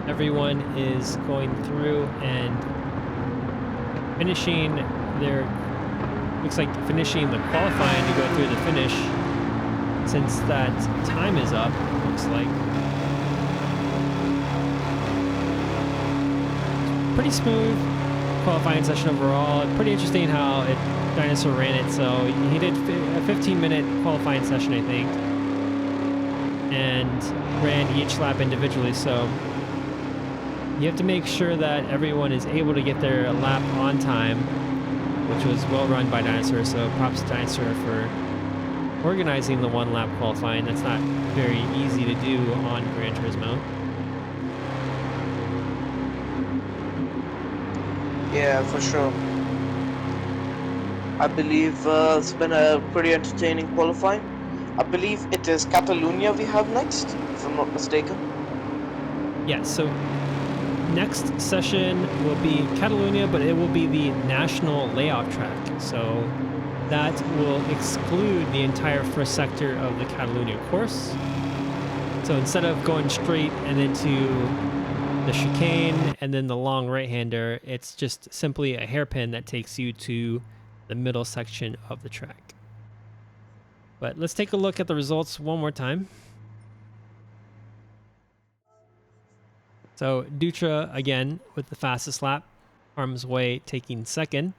everyone is going through and finishing finishing the qualifying to go through the finish, since that time is up, looks like. Pretty smooth qualifying session overall. Pretty interesting how Dinosaur ran it. So he did a 15-minute qualifying session, I think, and ran each lap individually. So you have to make sure that everyone is able to get their lap on time, which was well run by Dinosaur. So props to Dinosaur for organizing the one lap qualifying. That's not very easy to do on Gran Turismo.
Yeah, for sure. I believe it's been a pretty entertaining qualifying. I believe it is Catalonia we have next, if I'm not mistaken.
Yeah, so next session will be Catalonia, but it will be the national layout track. So that will exclude the entire first sector of the Catalonia course. So instead of going straight and into the chicane and then the long right-hander, it's just simply a hairpin that takes you to the middle section of the track. But let's take a look at the results one more time. So Dutra again with the fastest lap, Arms Way taking second,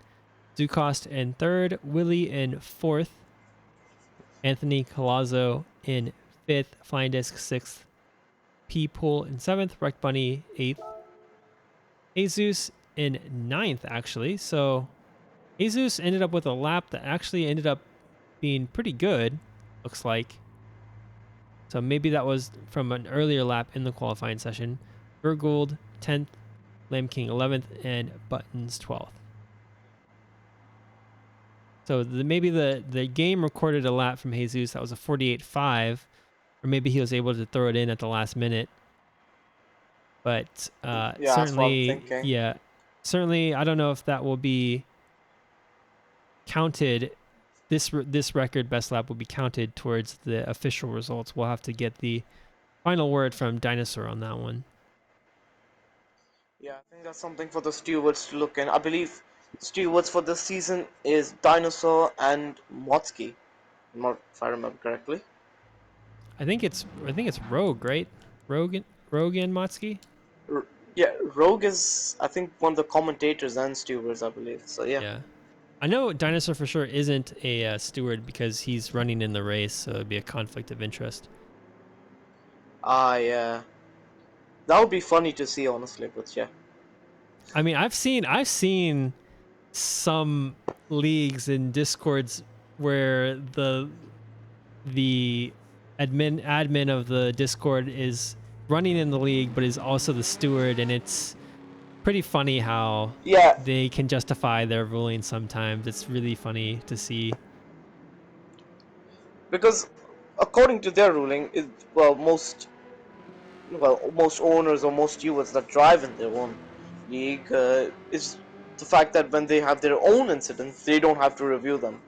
Zukost in third, Willie in fourth, Anthony Colazzo in fifth, Flying Disc sixth, P-Pool in seventh, Wrecked Bunny eighth, Jesus in ninth actually. So Jesus ended up with a lap that actually ended up being pretty good, looks like. So maybe that was from an earlier lap in the qualifying session. Gould 10th, Lamb King 11th, and Buttons 12th. So maybe the game recorded a lap from Jesus that was a 48.5, or maybe he was able to throw it in at the last minute. But
Yeah, that's what I'm
certainly,
thinking.
yeah, certainly, I don't know if that will be counted. This record best lap will be counted towards the official results. We'll have to get the final word from Dinosaur on that one.
Yeah, I think that's something for the stewards to look in. I believe stewards for this season is Dinosaur and Motsky, if I remember correctly.
I think it's Rogue, right? Rogue and Motsky.
Yeah, Rogue is, I think, one of the commentators and stewards, I believe. So yeah.
Yeah. I know Dinosaur for sure isn't a steward because he's running in the race, so it'd be a conflict of interest.
Yeah. That would be funny to see, honestly, but yeah.
I mean, I've seen some leagues and discords where the admin of the Discord is running in the league but is also the steward, and it's pretty funny how
Yeah,
they can justify their ruling sometimes. It's really funny to see.
because according to their ruling, most owners or most stewards that drive in their own league is the fact that when they have their own incidents, they don't have to review them.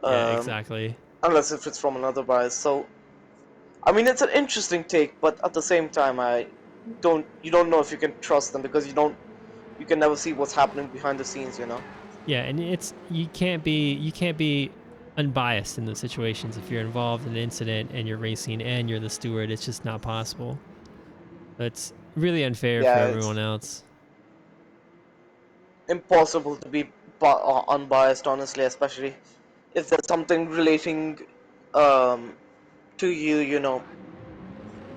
Yeah,
Um,
exactly.
unless if it's from another bias. So I mean, it's an interesting take, but at the same time, you don't know if you can trust them because you can never see what's happening behind the scenes, you know.
Yeah, and it's you can't be unbiased in those situations if you're involved in an incident and you're racing and you're the steward. It's just not possible. It's really unfair for
Yeah, it's
everyone else.
impossible to be unbiased, honestly, especially if there's something relating um, to you, you know,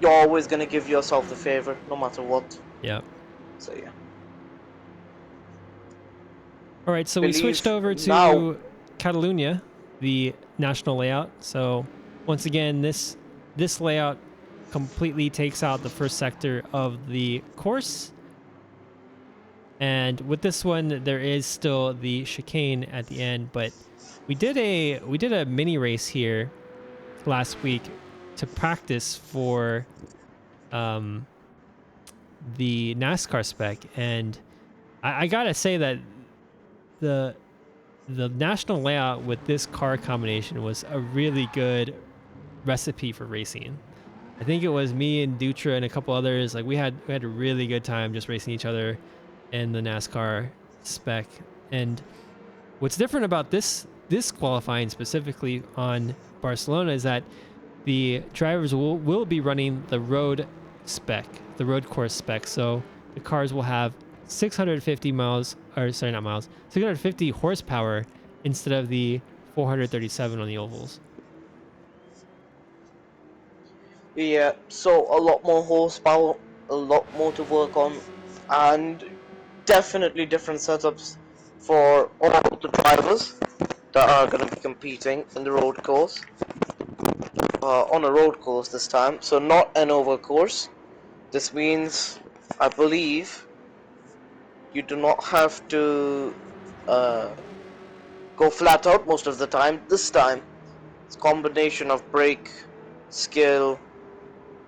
you're always gonna give yourself the favor, no matter what.
Yeah.
So yeah,
All right, so we switched
believe
over
now.
to Catalunya, the national layout. So once again, this layout completely takes out the first sector of the course. And with this one, there is still the chicane at the end, but we did a mini race here last week to practice for the NASCAR spec, and I gotta say that the national layout with this car combination was a really good recipe for racing. I think it was me and Dutra and a couple others. Like we had a really good time just racing each other in the NASCAR spec. And what's different about this qualifying specifically on Barcelona is that the drivers will be running the road spec, the road course spec. So the cars will have 650 miles, or sorry, not miles, 650 horsepower instead of the 437 on the ovals.
Yeah, so a lot more horsepower, a lot more to work on, and definitely different setups for all the drivers that are going to be competing in the road course. On a road course this time, so not an oval course. This means, I believe, you do not have to uh, go flat out most of the time. This time, it's a combination of brake, skill,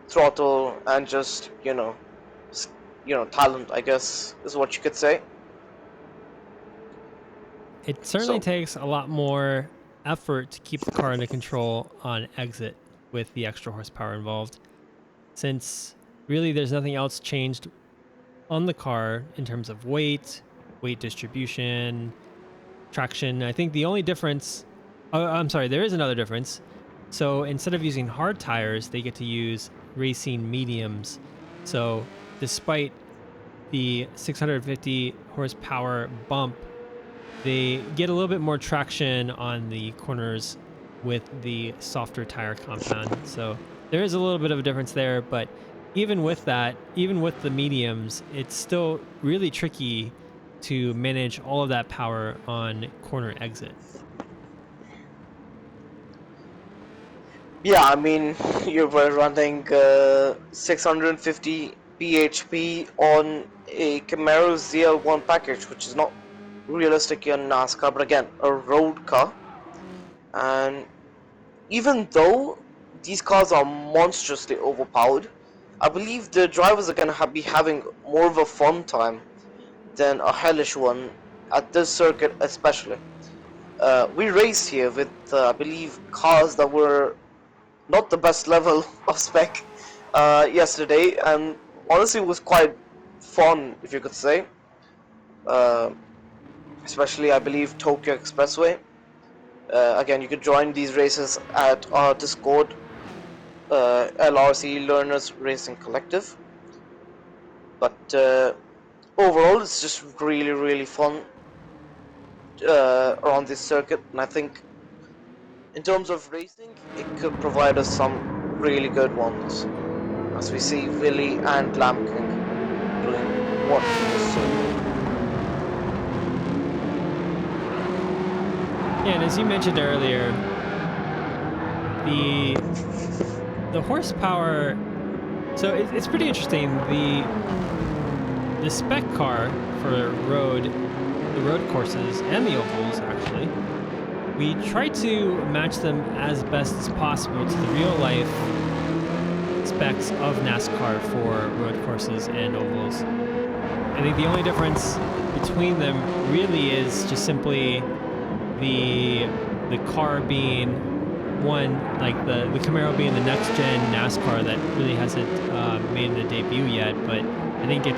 throttle, and just talent, I guess is what you could say.
It certainly
So
takes a lot more effort to keep the car under control on exit with the extra horsepower involved, since really there's nothing else changed on the car in terms of weight distribution, traction. I think the only difference, oh, I'm sorry, there is another difference. So instead of using hard tires, they get to use racing mediums. So despite the 650 horsepower bump, they get a little bit more traction on the corners with the softer tire compound. So there is a little bit of a difference there, but even with that, even with the mediums, it's still really tricky to manage all of that power on corner exit.
yeah, I mean, you were running 650 bhp on a Camaro ZL1 package, which is not realistic in NASCAR, but again, a road car. And even though these cars are monstrously overpowered, I believe the drivers are going to be having more of a fun time than a hellish one at this circuit, especially. We raced here with, I believe, cars that were not the best level of spec yesterday, and honestly, it was quite fun, if you could say. Uh, Especially, I believe, Tokyo Expressway. Again, you could join these races at our Discord, LRC Learners Racing Collective. But overall, it's just really, really fun around this circuit, and I think in terms of racing, it could provide us some really good ones, as we see Willy and Lamb King doing what was so good.
Yeah, and as you mentioned earlier, the horsepower. So it's pretty interesting. The spec car for the road courses and the ovals actually, we try to match them as best as possible to the real life specs of NASCAR for road courses and ovals. I think the only difference between them really is just simply the car being one, like the Camaro being the next gen NASCAR that really hasn't made a debut yet, but I think I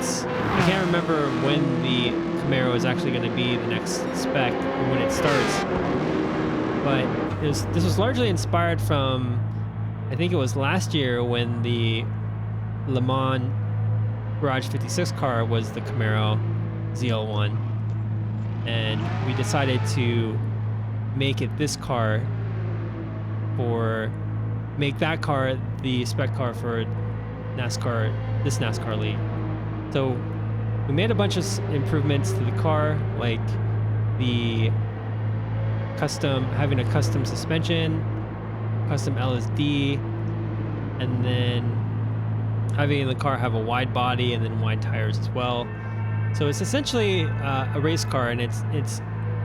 can't remember when the Camaro is actually going to be the next spec or when it starts, but this was largely inspired from, I think it was last year when the Le Mans Garage 56 car was the Camaro ZL1, and we decided to make it this car make that car the spec car for this NASCAR league. So we made a bunch of improvements to the car, like having a custom suspension, custom LSD, and then having the car have a wide body and then wide tires as well. So it's essentially a race car, and it's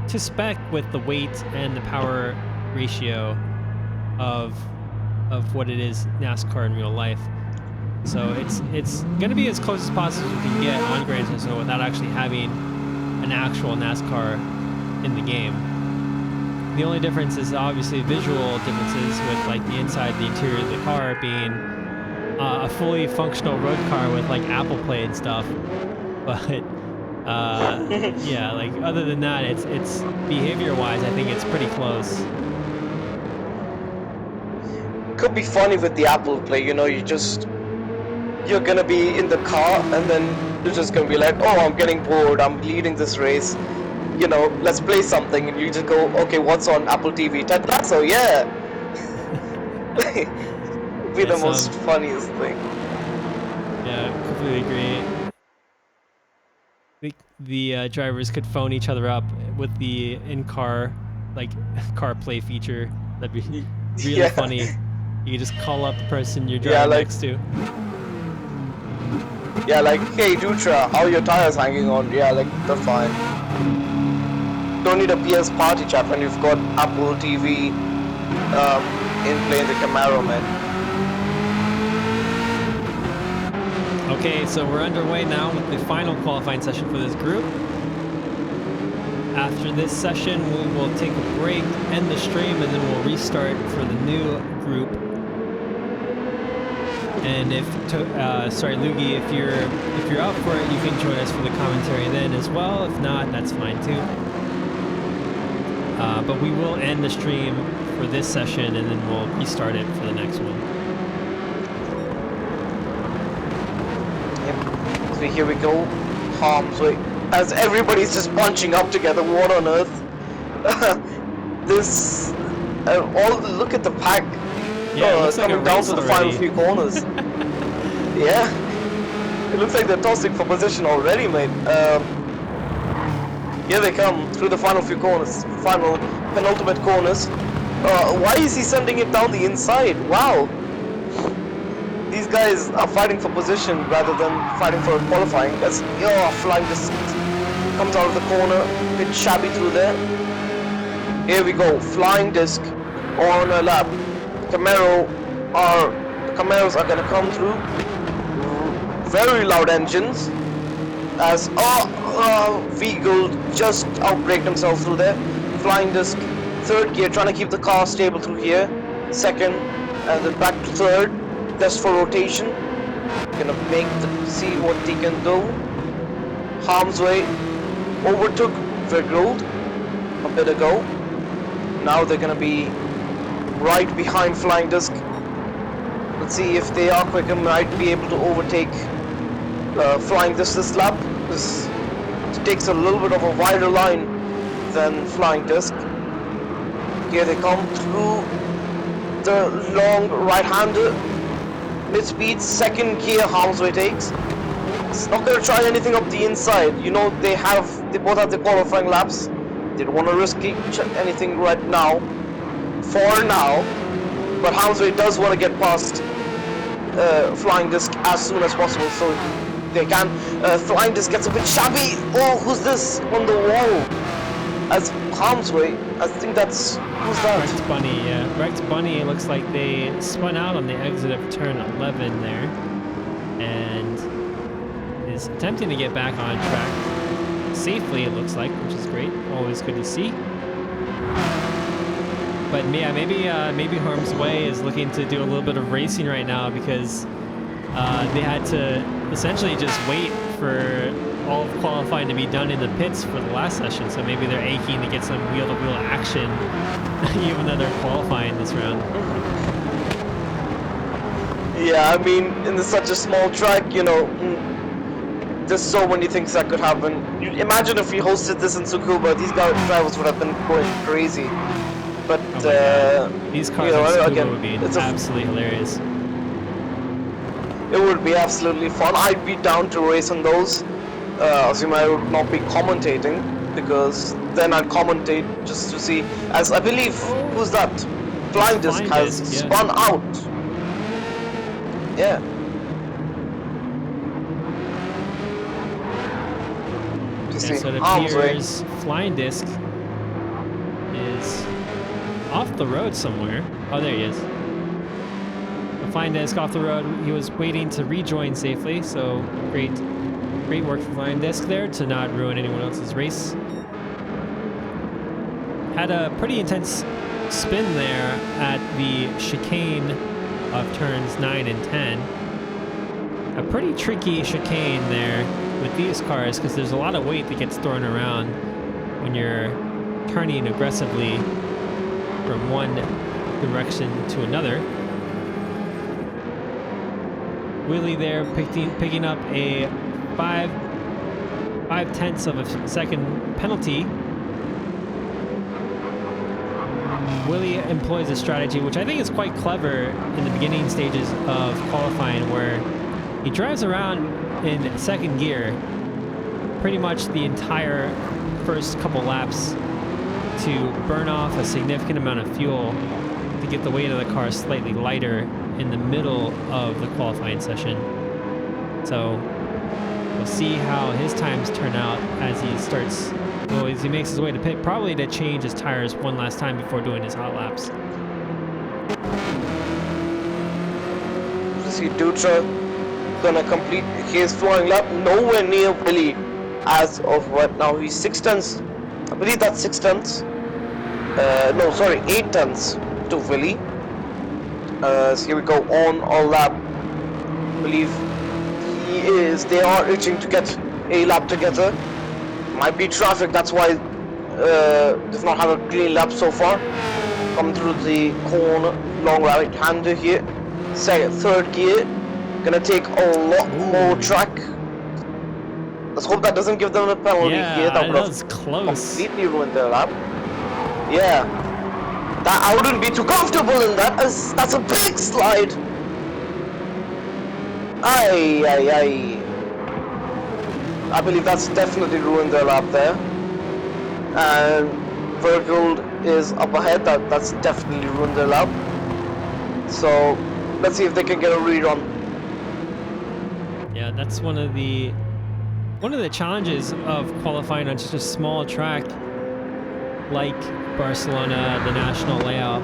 to spec with the weight and the power ratio of what it is NASCAR in real life. So it's going to be as close as possible as we can get on Gran Turismo without actually having an actual NASCAR in the game. The only difference is obviously visual differences with like the inside, the interior of the car being a fully functional road car with like Apple Play and stuff. But yeah, like other than that, it's behavior-wise, I think it's pretty close.
Could be funny with the Apple Play, you're gonna be in the car and then you're just gonna be like, oh, I'm getting bored, I'm leading this race, let's play something, and you just go, okay, what's on Apple TV? Ted Lasso, yeah. Be the most funniest thing.
Yeah, completely agree. The drivers could phone each other up with the in-car, like, CarPlay feature. That'd be really funny. You could just call up the person you're driving next to.
Yeah, like, hey Dutra, how are your tires hanging on? Yeah, like, they're fine. Don't need a PS party chat when you've got Apple TV in playing the Camaro, man.
Okay, so we're underway now with the final qualifying session for this group. After this session, we will take a break, end the stream, and then we'll restart for the new group. And Lugi, if you're up for it, you can join us for the commentary then as well. If not, that's fine too. But we will end the stream for this session, and then we'll restart it for the next one.
Yep. So here we go. Harm's way. As everybody's just bunching up together, what on earth? Look at the pack coming down to the final few corners. Yeah, it looks like they're tossing for position already, mate. Here they come through the final few corners, penultimate corners. Why is he sending it down the inside? Wow. These guys are fighting for position rather than fighting for qualifying. That's flying distance. comes out of the corner, a bit shabby through there. Here we go, flying disc on a lap. The Camaros are gonna come through. Very loud engines as Vehicle just outbraked themselves through there. Flying disc, third gear, trying to keep the car stable through here. Second, and then back to third, just for rotation. Gonna see what they can do. Harm's way overtook Vergrold a bit ago. Now they're gonna be right behind Flying Disc. Let's see if they are quicker, might be able to overtake Flying Disc this lap. This takes a little bit of a wider line than Flying Disc. Here they come through the long right-hander. Mid-speed, second gear Harm's way takes. It's not going to try anything up the inside. You know, they both have the qualifying laps. They don't want to risk anything right now. For now. But Harm's way does want to get past Flying Disc as soon as possible, so they can. Flying Disc gets a bit shabby. Oh, who's this on the wall? As Harm's way, I think that's, who's that?
Wrecked Bunny, yeah. Wrecked Bunny, it looks like they spun out on the exit of turn 11 there. And is attempting to get back on track safely, it looks like, which is great. Always good to see. But yeah, maybe Harm's Way is looking to do a little bit of racing right now because they had to essentially just wait for all of qualifying to be done in the pits for the last session. So maybe they're aching to get some wheel-to-wheel action, even though they're qualifying this round.
Yeah, I mean, in such a small track, you know, there's so many things that could happen. Imagine if we hosted this in Tsukuba, these drivers would have been going crazy. But
these cars
you know,
again, would be absolutely hilarious.
It would be absolutely fun. I'd be down to race on those. Assuming I would not be commentating, because then I'd commentate just to see. As I believe, who's that? Flying Disc has spun out. Yeah.
So it appears Flying Disc is off the road somewhere. Oh, there he is. The Flying Disc off the road. He was waiting to rejoin safely, so great work for Flying Disc there to not ruin anyone else's race. Had a pretty intense spin there at the chicane of turns 9 and 10. A pretty tricky chicane there with these cars because there's a lot of weight that gets thrown around when you're turning aggressively from one direction to another. Willie there picking up a 5/10 of a second penalty. Willie employs a strategy which I think is quite clever in the beginning stages of qualifying, where he drives around in second gear pretty much the entire first couple laps to burn off a significant amount of fuel to get the weight of the car slightly lighter in the middle of the qualifying session. So we'll see how his times turn out as he makes his way to pit, probably to change his tires one last time before doing his hot laps.
See Dutra gonna complete his flying lap, nowhere near Willie as of right now. He's 6 tenths, I believe that's 6 tenths. No, sorry, 8 tenths to Willie. So here we go on a lap. I believe they are itching to get a lap together. Might be traffic, that's why they've not had a clean lap so far. Coming through the corner, long right hander here. Third gear, gonna take a lot more track. Let's hope that doesn't give them a penalty here. That would have completely ruined their lap. Yeah, I wouldn't be too comfortable in that, as that's a big slide. Aye. I believe that's definitely ruined their lap there. And Vergold is up ahead. That's definitely ruined their lap. So let's see if they can get a read on.
Yeah, that's one of the one of the challenges of qualifying on just a small track like Barcelona, the national layout.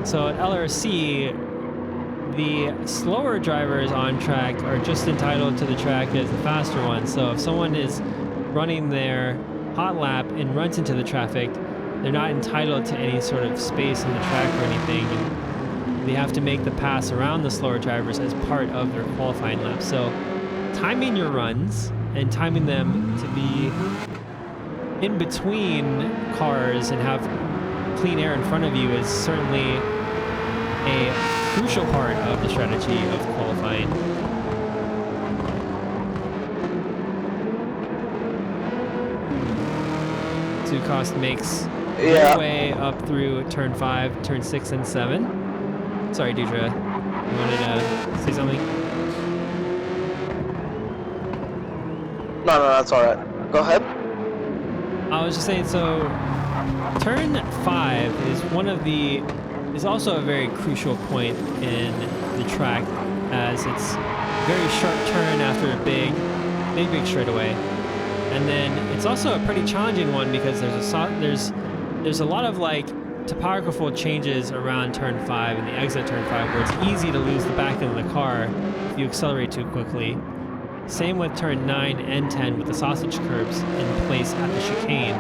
So at LRC, the slower drivers on track are just entitled to the track as the faster ones. So if someone is running their hot lap and runs into the traffic, they're not entitled to any sort of space in the track or anything. And they have to make the pass around the slower drivers as part of their qualifying lap. So timing your runs and timing them to be in between cars and have clean air in front of you is certainly a crucial part of the strategy of qualifying. Zukost makes their way up through turn 5, turn 6, and 7. Sorry, Dudra. You wanted to say something?
No, that's alright. Go ahead.
I was just saying, so turn 5 is also a very crucial point in the track, as it's a very sharp turn after a big straightaway. And then it's also a pretty challenging one because there's a lot of like topographical changes around turn 5 and the exit turn 5 where it's easy to lose the back end of the car if you accelerate too quickly. Same with turn 9 and 10 with the sausage curbs in place at the chicane.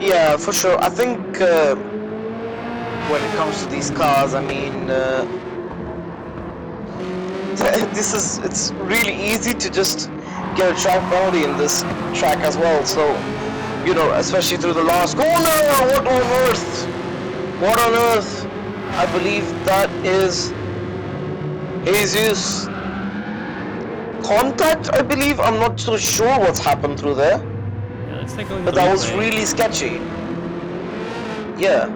Yeah, for sure. I think when it comes to these cars, I mean, it's really easy to just get a track penalty in this track as well. So, you know, especially through the last corner. What on earth? What on earth? I believe that is Jesus. Contact, I believe. I'm not so sure what's happened through there.
Yeah, let's take a look.
But that was really sketchy. Yeah.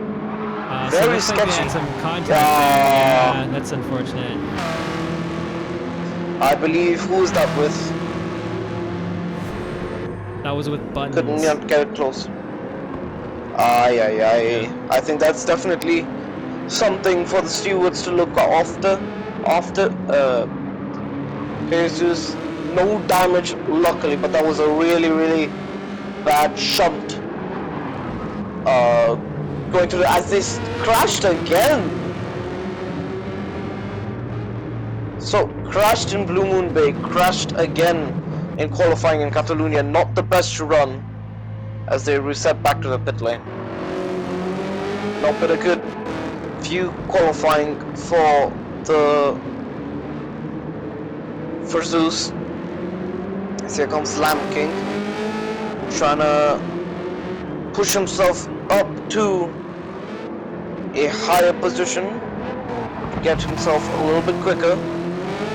Very
so
sketchy.
Like some contact there. Yeah, that's unfortunate.
I believe, who is that with?
That was with Buttons.
Couldn't not get it close. Aye. I think that's definitely something for the stewards to look after. Jesus, no damage luckily, but that was a really bad shunt. Going to the, as they crashed again. So crashed in Blue Moon Bay, crashed again in qualifying in Catalonia. Not the best run as they reset back to the pit lane. Not been a good few qualifying for Zeus. So here comes Lamb King, trying to push himself up to a higher position to get himself a little bit quicker.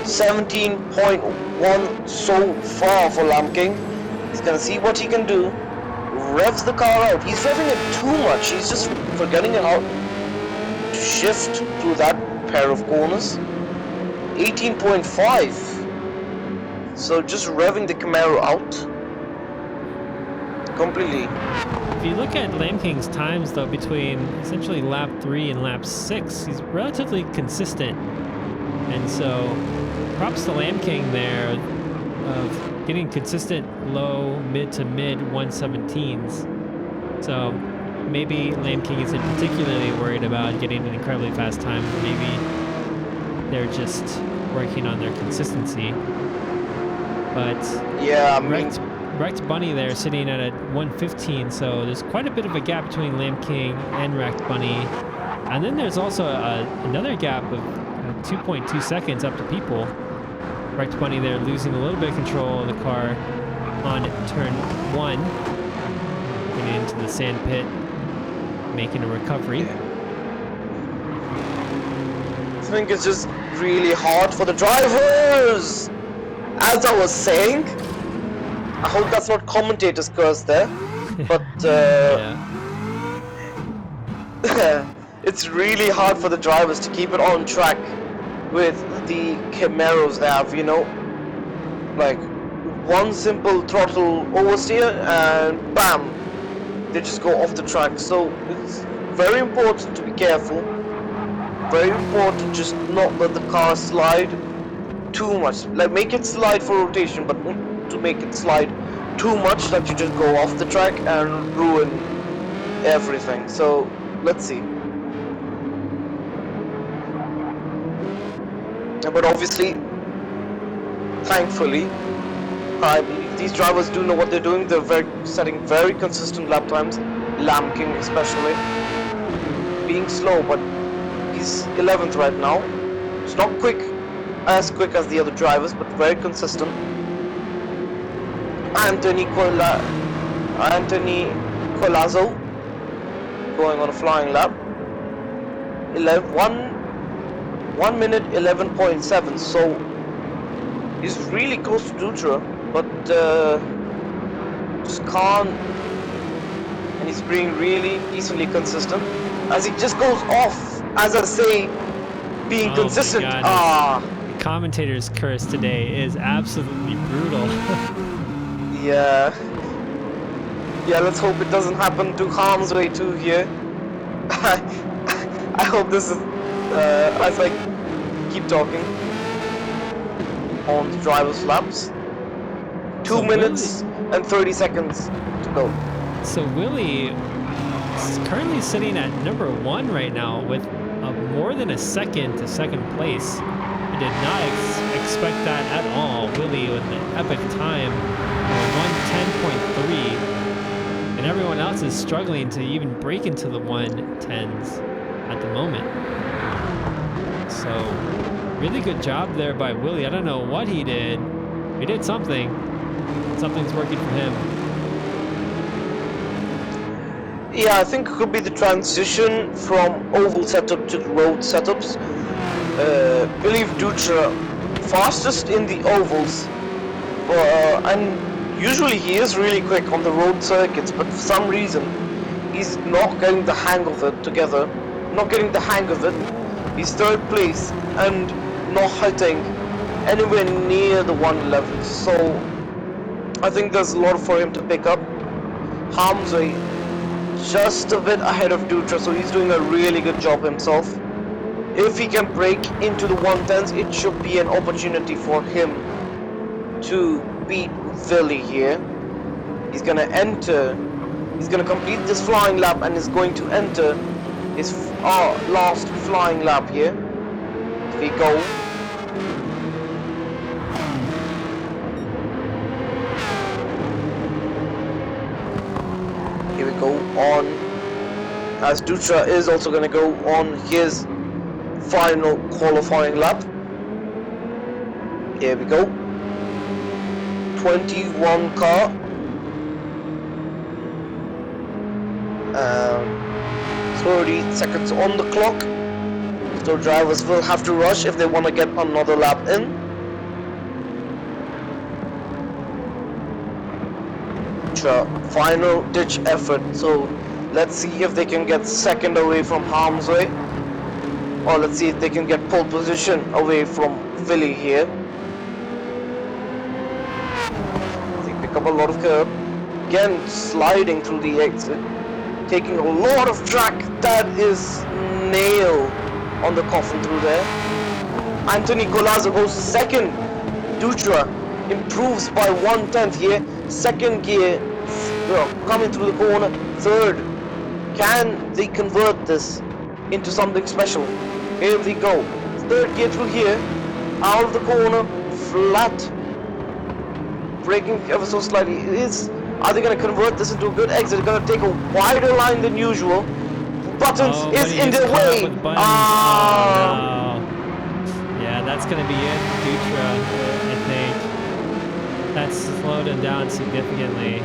17.1 so far for Lamb King. He's gonna see what he can do. Revs the car out. He's revving it too much. He's just forgetting how to shift through that pair of corners. 18.5. So just revving the Camaro out completely.
If you look at Lamb King's times though between essentially lap 3 and lap 6, he's relatively consistent. And so props to Lamb King there of getting consistent low, mid to mid 117s. So maybe Lamb King isn't particularly worried about getting an incredibly fast time. Maybe they're just working on their consistency. But
yeah, I mean,
Wrecked Bunny there sitting at a 115, so there's quite a bit of a gap between Lamb King and Wrecked Bunny. And then there's also another gap of 2.2 seconds up to people. Wrecked Bunny there losing a little bit of control of the car on turn 1. Getting into the sand pit, making a recovery.
I think it's just really hard for the drivers. As I was saying, I hope that's not commentator's curse there, but it's really hard for the drivers to keep it on track with the Camaros they have, you know, like one simple throttle oversteer and bam, they just go off the track. So it's very important to be careful very important, just not let the car slide too much. Like, make it slide for rotation, but not to make it slide too much that you just go off the track and ruin everything. So, let's see. But obviously, thankfully, I believe these drivers do know what they're doing. They're setting very consistent lap times. Lam King especially. Being slow, but he's 11th right now. It's not as quick as the other drivers, but very consistent. Anthony Colazzo going on a flying lap. 1 minute 11.7, so he's really close to Dutra, but just can't, and he's being really decently consistent as he just goes off, as I say, being consistent.
The commentator's curse today is absolutely brutal.
Yeah, let's hope it doesn't happen to Harm's Way too here. I hope this is, as I keep talking, on the driver's laps. 2 minutes and 30 seconds to go.
So Willie is currently sitting at number 1 right now with more than a second to second place. I did not expect that at all. Willie with an epic time of 110.3, and everyone else is struggling to even break into the 110s at the moment. So really good job there by Willie. I don't know what he did. He did something. Something's working for him.
Yeah, I think it could be the transition from oval setup to road setups. I believe Dutra fastest in the ovals, and usually he is really quick on the road circuits, but for some reason he's not getting the hang of it together. Not getting the hang of it. He's 3rd place and not hitting anywhere near the 111. So I think there's a lot for him to pick up. Hamza just a bit ahead of Dutra, so he's doing a really good job himself. If he can break into the 110s, it should be an opportunity for him to beat Willie here. He's gonna complete this flying lap and is going to enter his last flying lap here. If we go. Here we go on, as Dutra is also going to go on his final qualifying lap. Here we go. 21 car. 30 seconds on the clock. So drivers will have to rush if they want to get another lap in. Final ditch effort. So let's see if they can get second away from Harm's Way. Or let's see if they can get pole position away from Willie here. They pick up a lot of curb. Again, sliding through the exit. Taking a lot of track. That is nail on the coffin through there. Anthony Colazzo goes second. Dutra improves by 1/10 here. Second gear, coming through the corner. Third. Can they convert this into something special? Here we go. Third gear through here. Out of the corner. Flat. Braking ever so slightly. Are they going to convert this into a good exit? They're going to take a wider line than usual. Buttons is in their way.
Oh, no. Yeah, that's going to be it. Dutra, I think. That's slowed him down significantly.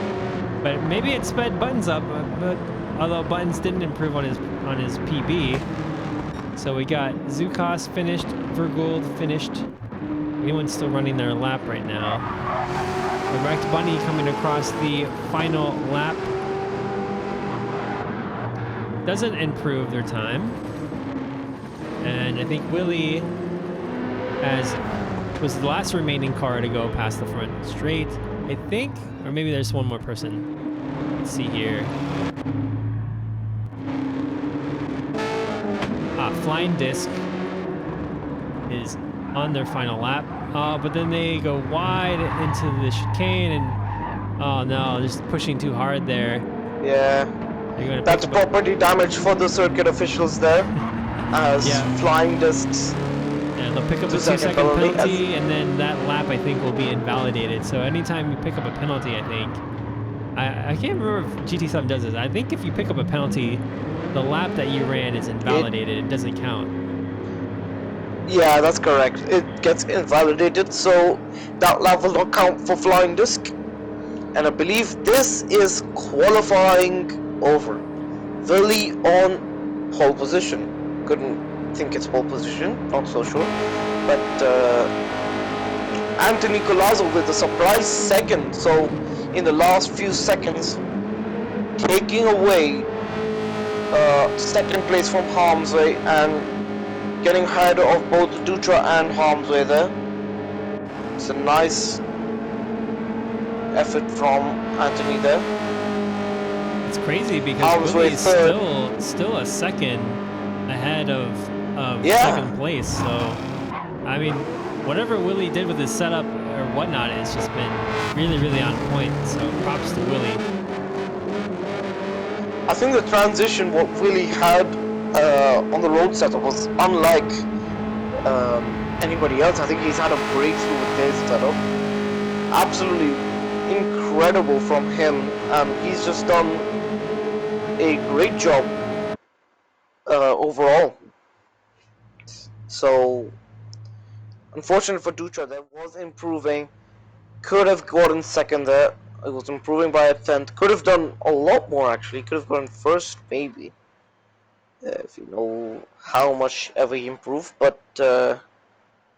But maybe it sped Buttons up. But although Buttons didn't improve on his PB. So we got Zukas finished. Vergold finished. Anyone's still running their lap right now. The Wrecked Bunny coming across the final lap. Doesn't improve their time. And I think Willie was the last remaining car to go past the front straight, I think. Or maybe there's one more person. Let's see here. Flying Disc is on their final lap, but then they go wide into the chicane, and oh no, just pushing too hard there.
Yeah,
They're going to
that's
pick up
property damage for the circuit officials there, as
Yeah.
Flying Discs.
and they'll pick up a
2-second
2-second
penalty,
penalty, and then that lap I think will be invalidated. So anytime you pick up a penalty, I think I can't remember if GT7 does this. I think if you pick up a penalty, the lap that you ran is invalidated. It doesn't count.
Yeah, that's correct. It gets invalidated, so that lap will not count for Flying Disc. And I believe this is qualifying over. Willy on pole position. Couldn't think it's pole position, not so sure. But Anthony Collazo with a surprise second. So in the last few seconds, taking away second place from Harmsway and getting ahead of both Dutra and Harmsway there. It's a nice effort from Anthony there.
It's crazy because
Harmsway
Willie is
third.
still a second ahead of
Yeah.
second place. So I mean, whatever Willie did with his setup or whatnot, it's just been really on point. So props to Willie.
I think the transition what Willie had on the road setup was unlike anybody else. I think he's had a breakthrough with his setup. Absolutely incredible from him. He's just done a great job overall. So, unfortunate for Dutra, there was improving. Could have gotten second there. It was improving by a tenth. Could have done a lot more actually. Could have gotten first maybe. If you know how much ever he improved. But,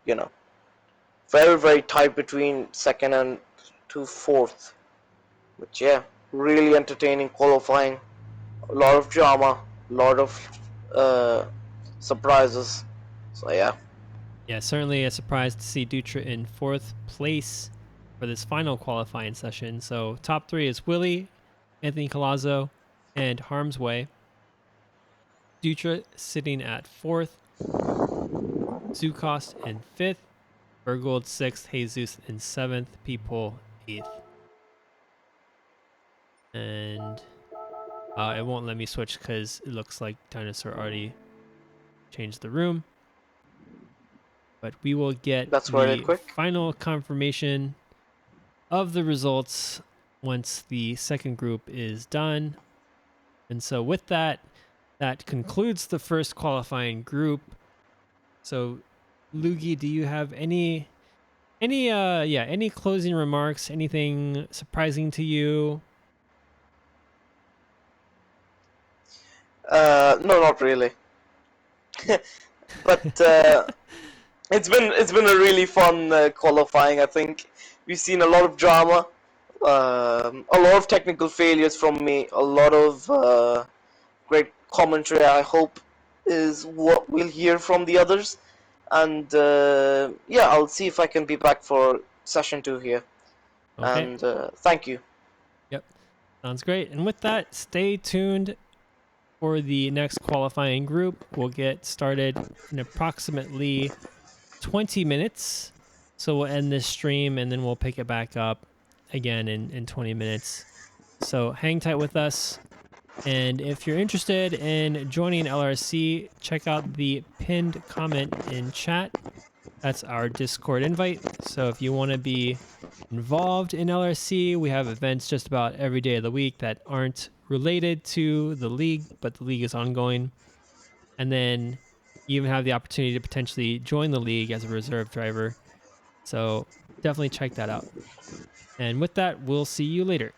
you know, very tight between second and to fourth. But yeah, really entertaining qualifying. A lot of drama. A lot of surprises. So yeah.
Yeah, certainly a surprise to see Dutra in fourth place for this final qualifying session. So top three is Willie, Anthony Collazo, and Harmsway. Dutra sitting at fourth, Zukost in fifth, Bergold sixth, Jesus in seventh, Peeple eighth. And it won't let me switch because it looks like Dinosaur already changed the room. But we will get
That's really
the
quick.
final confirmation of the results once the second group is done. And so with that, that concludes the first qualifying group. So Lugi, do you have any closing remarks? Anything surprising to you?
No, not really. But it's been a really fun qualifying. I think we've seen a lot of drama, a lot of technical failures from me, a lot of great commentary. I hope is what we'll hear from the others, and yeah, I'll see if I can be back for session 2 here.
Okay.
And thank you.
Yep. Sounds great. And with that, stay tuned for the next qualifying group. We'll get started in approximately 20 minutes. So we'll end this stream and then we'll pick it back up again in 20 minutes. So hang tight with us. And if you're interested in joining LRC, check out the pinned comment in chat. That's our Discord invite. So if you want to be involved in LRC, we have events just about every day of the week that aren't related to the league, but the league is ongoing. And then you even have the opportunity to potentially join the league as a reserve driver. So definitely check that out. And with that, we'll see you later.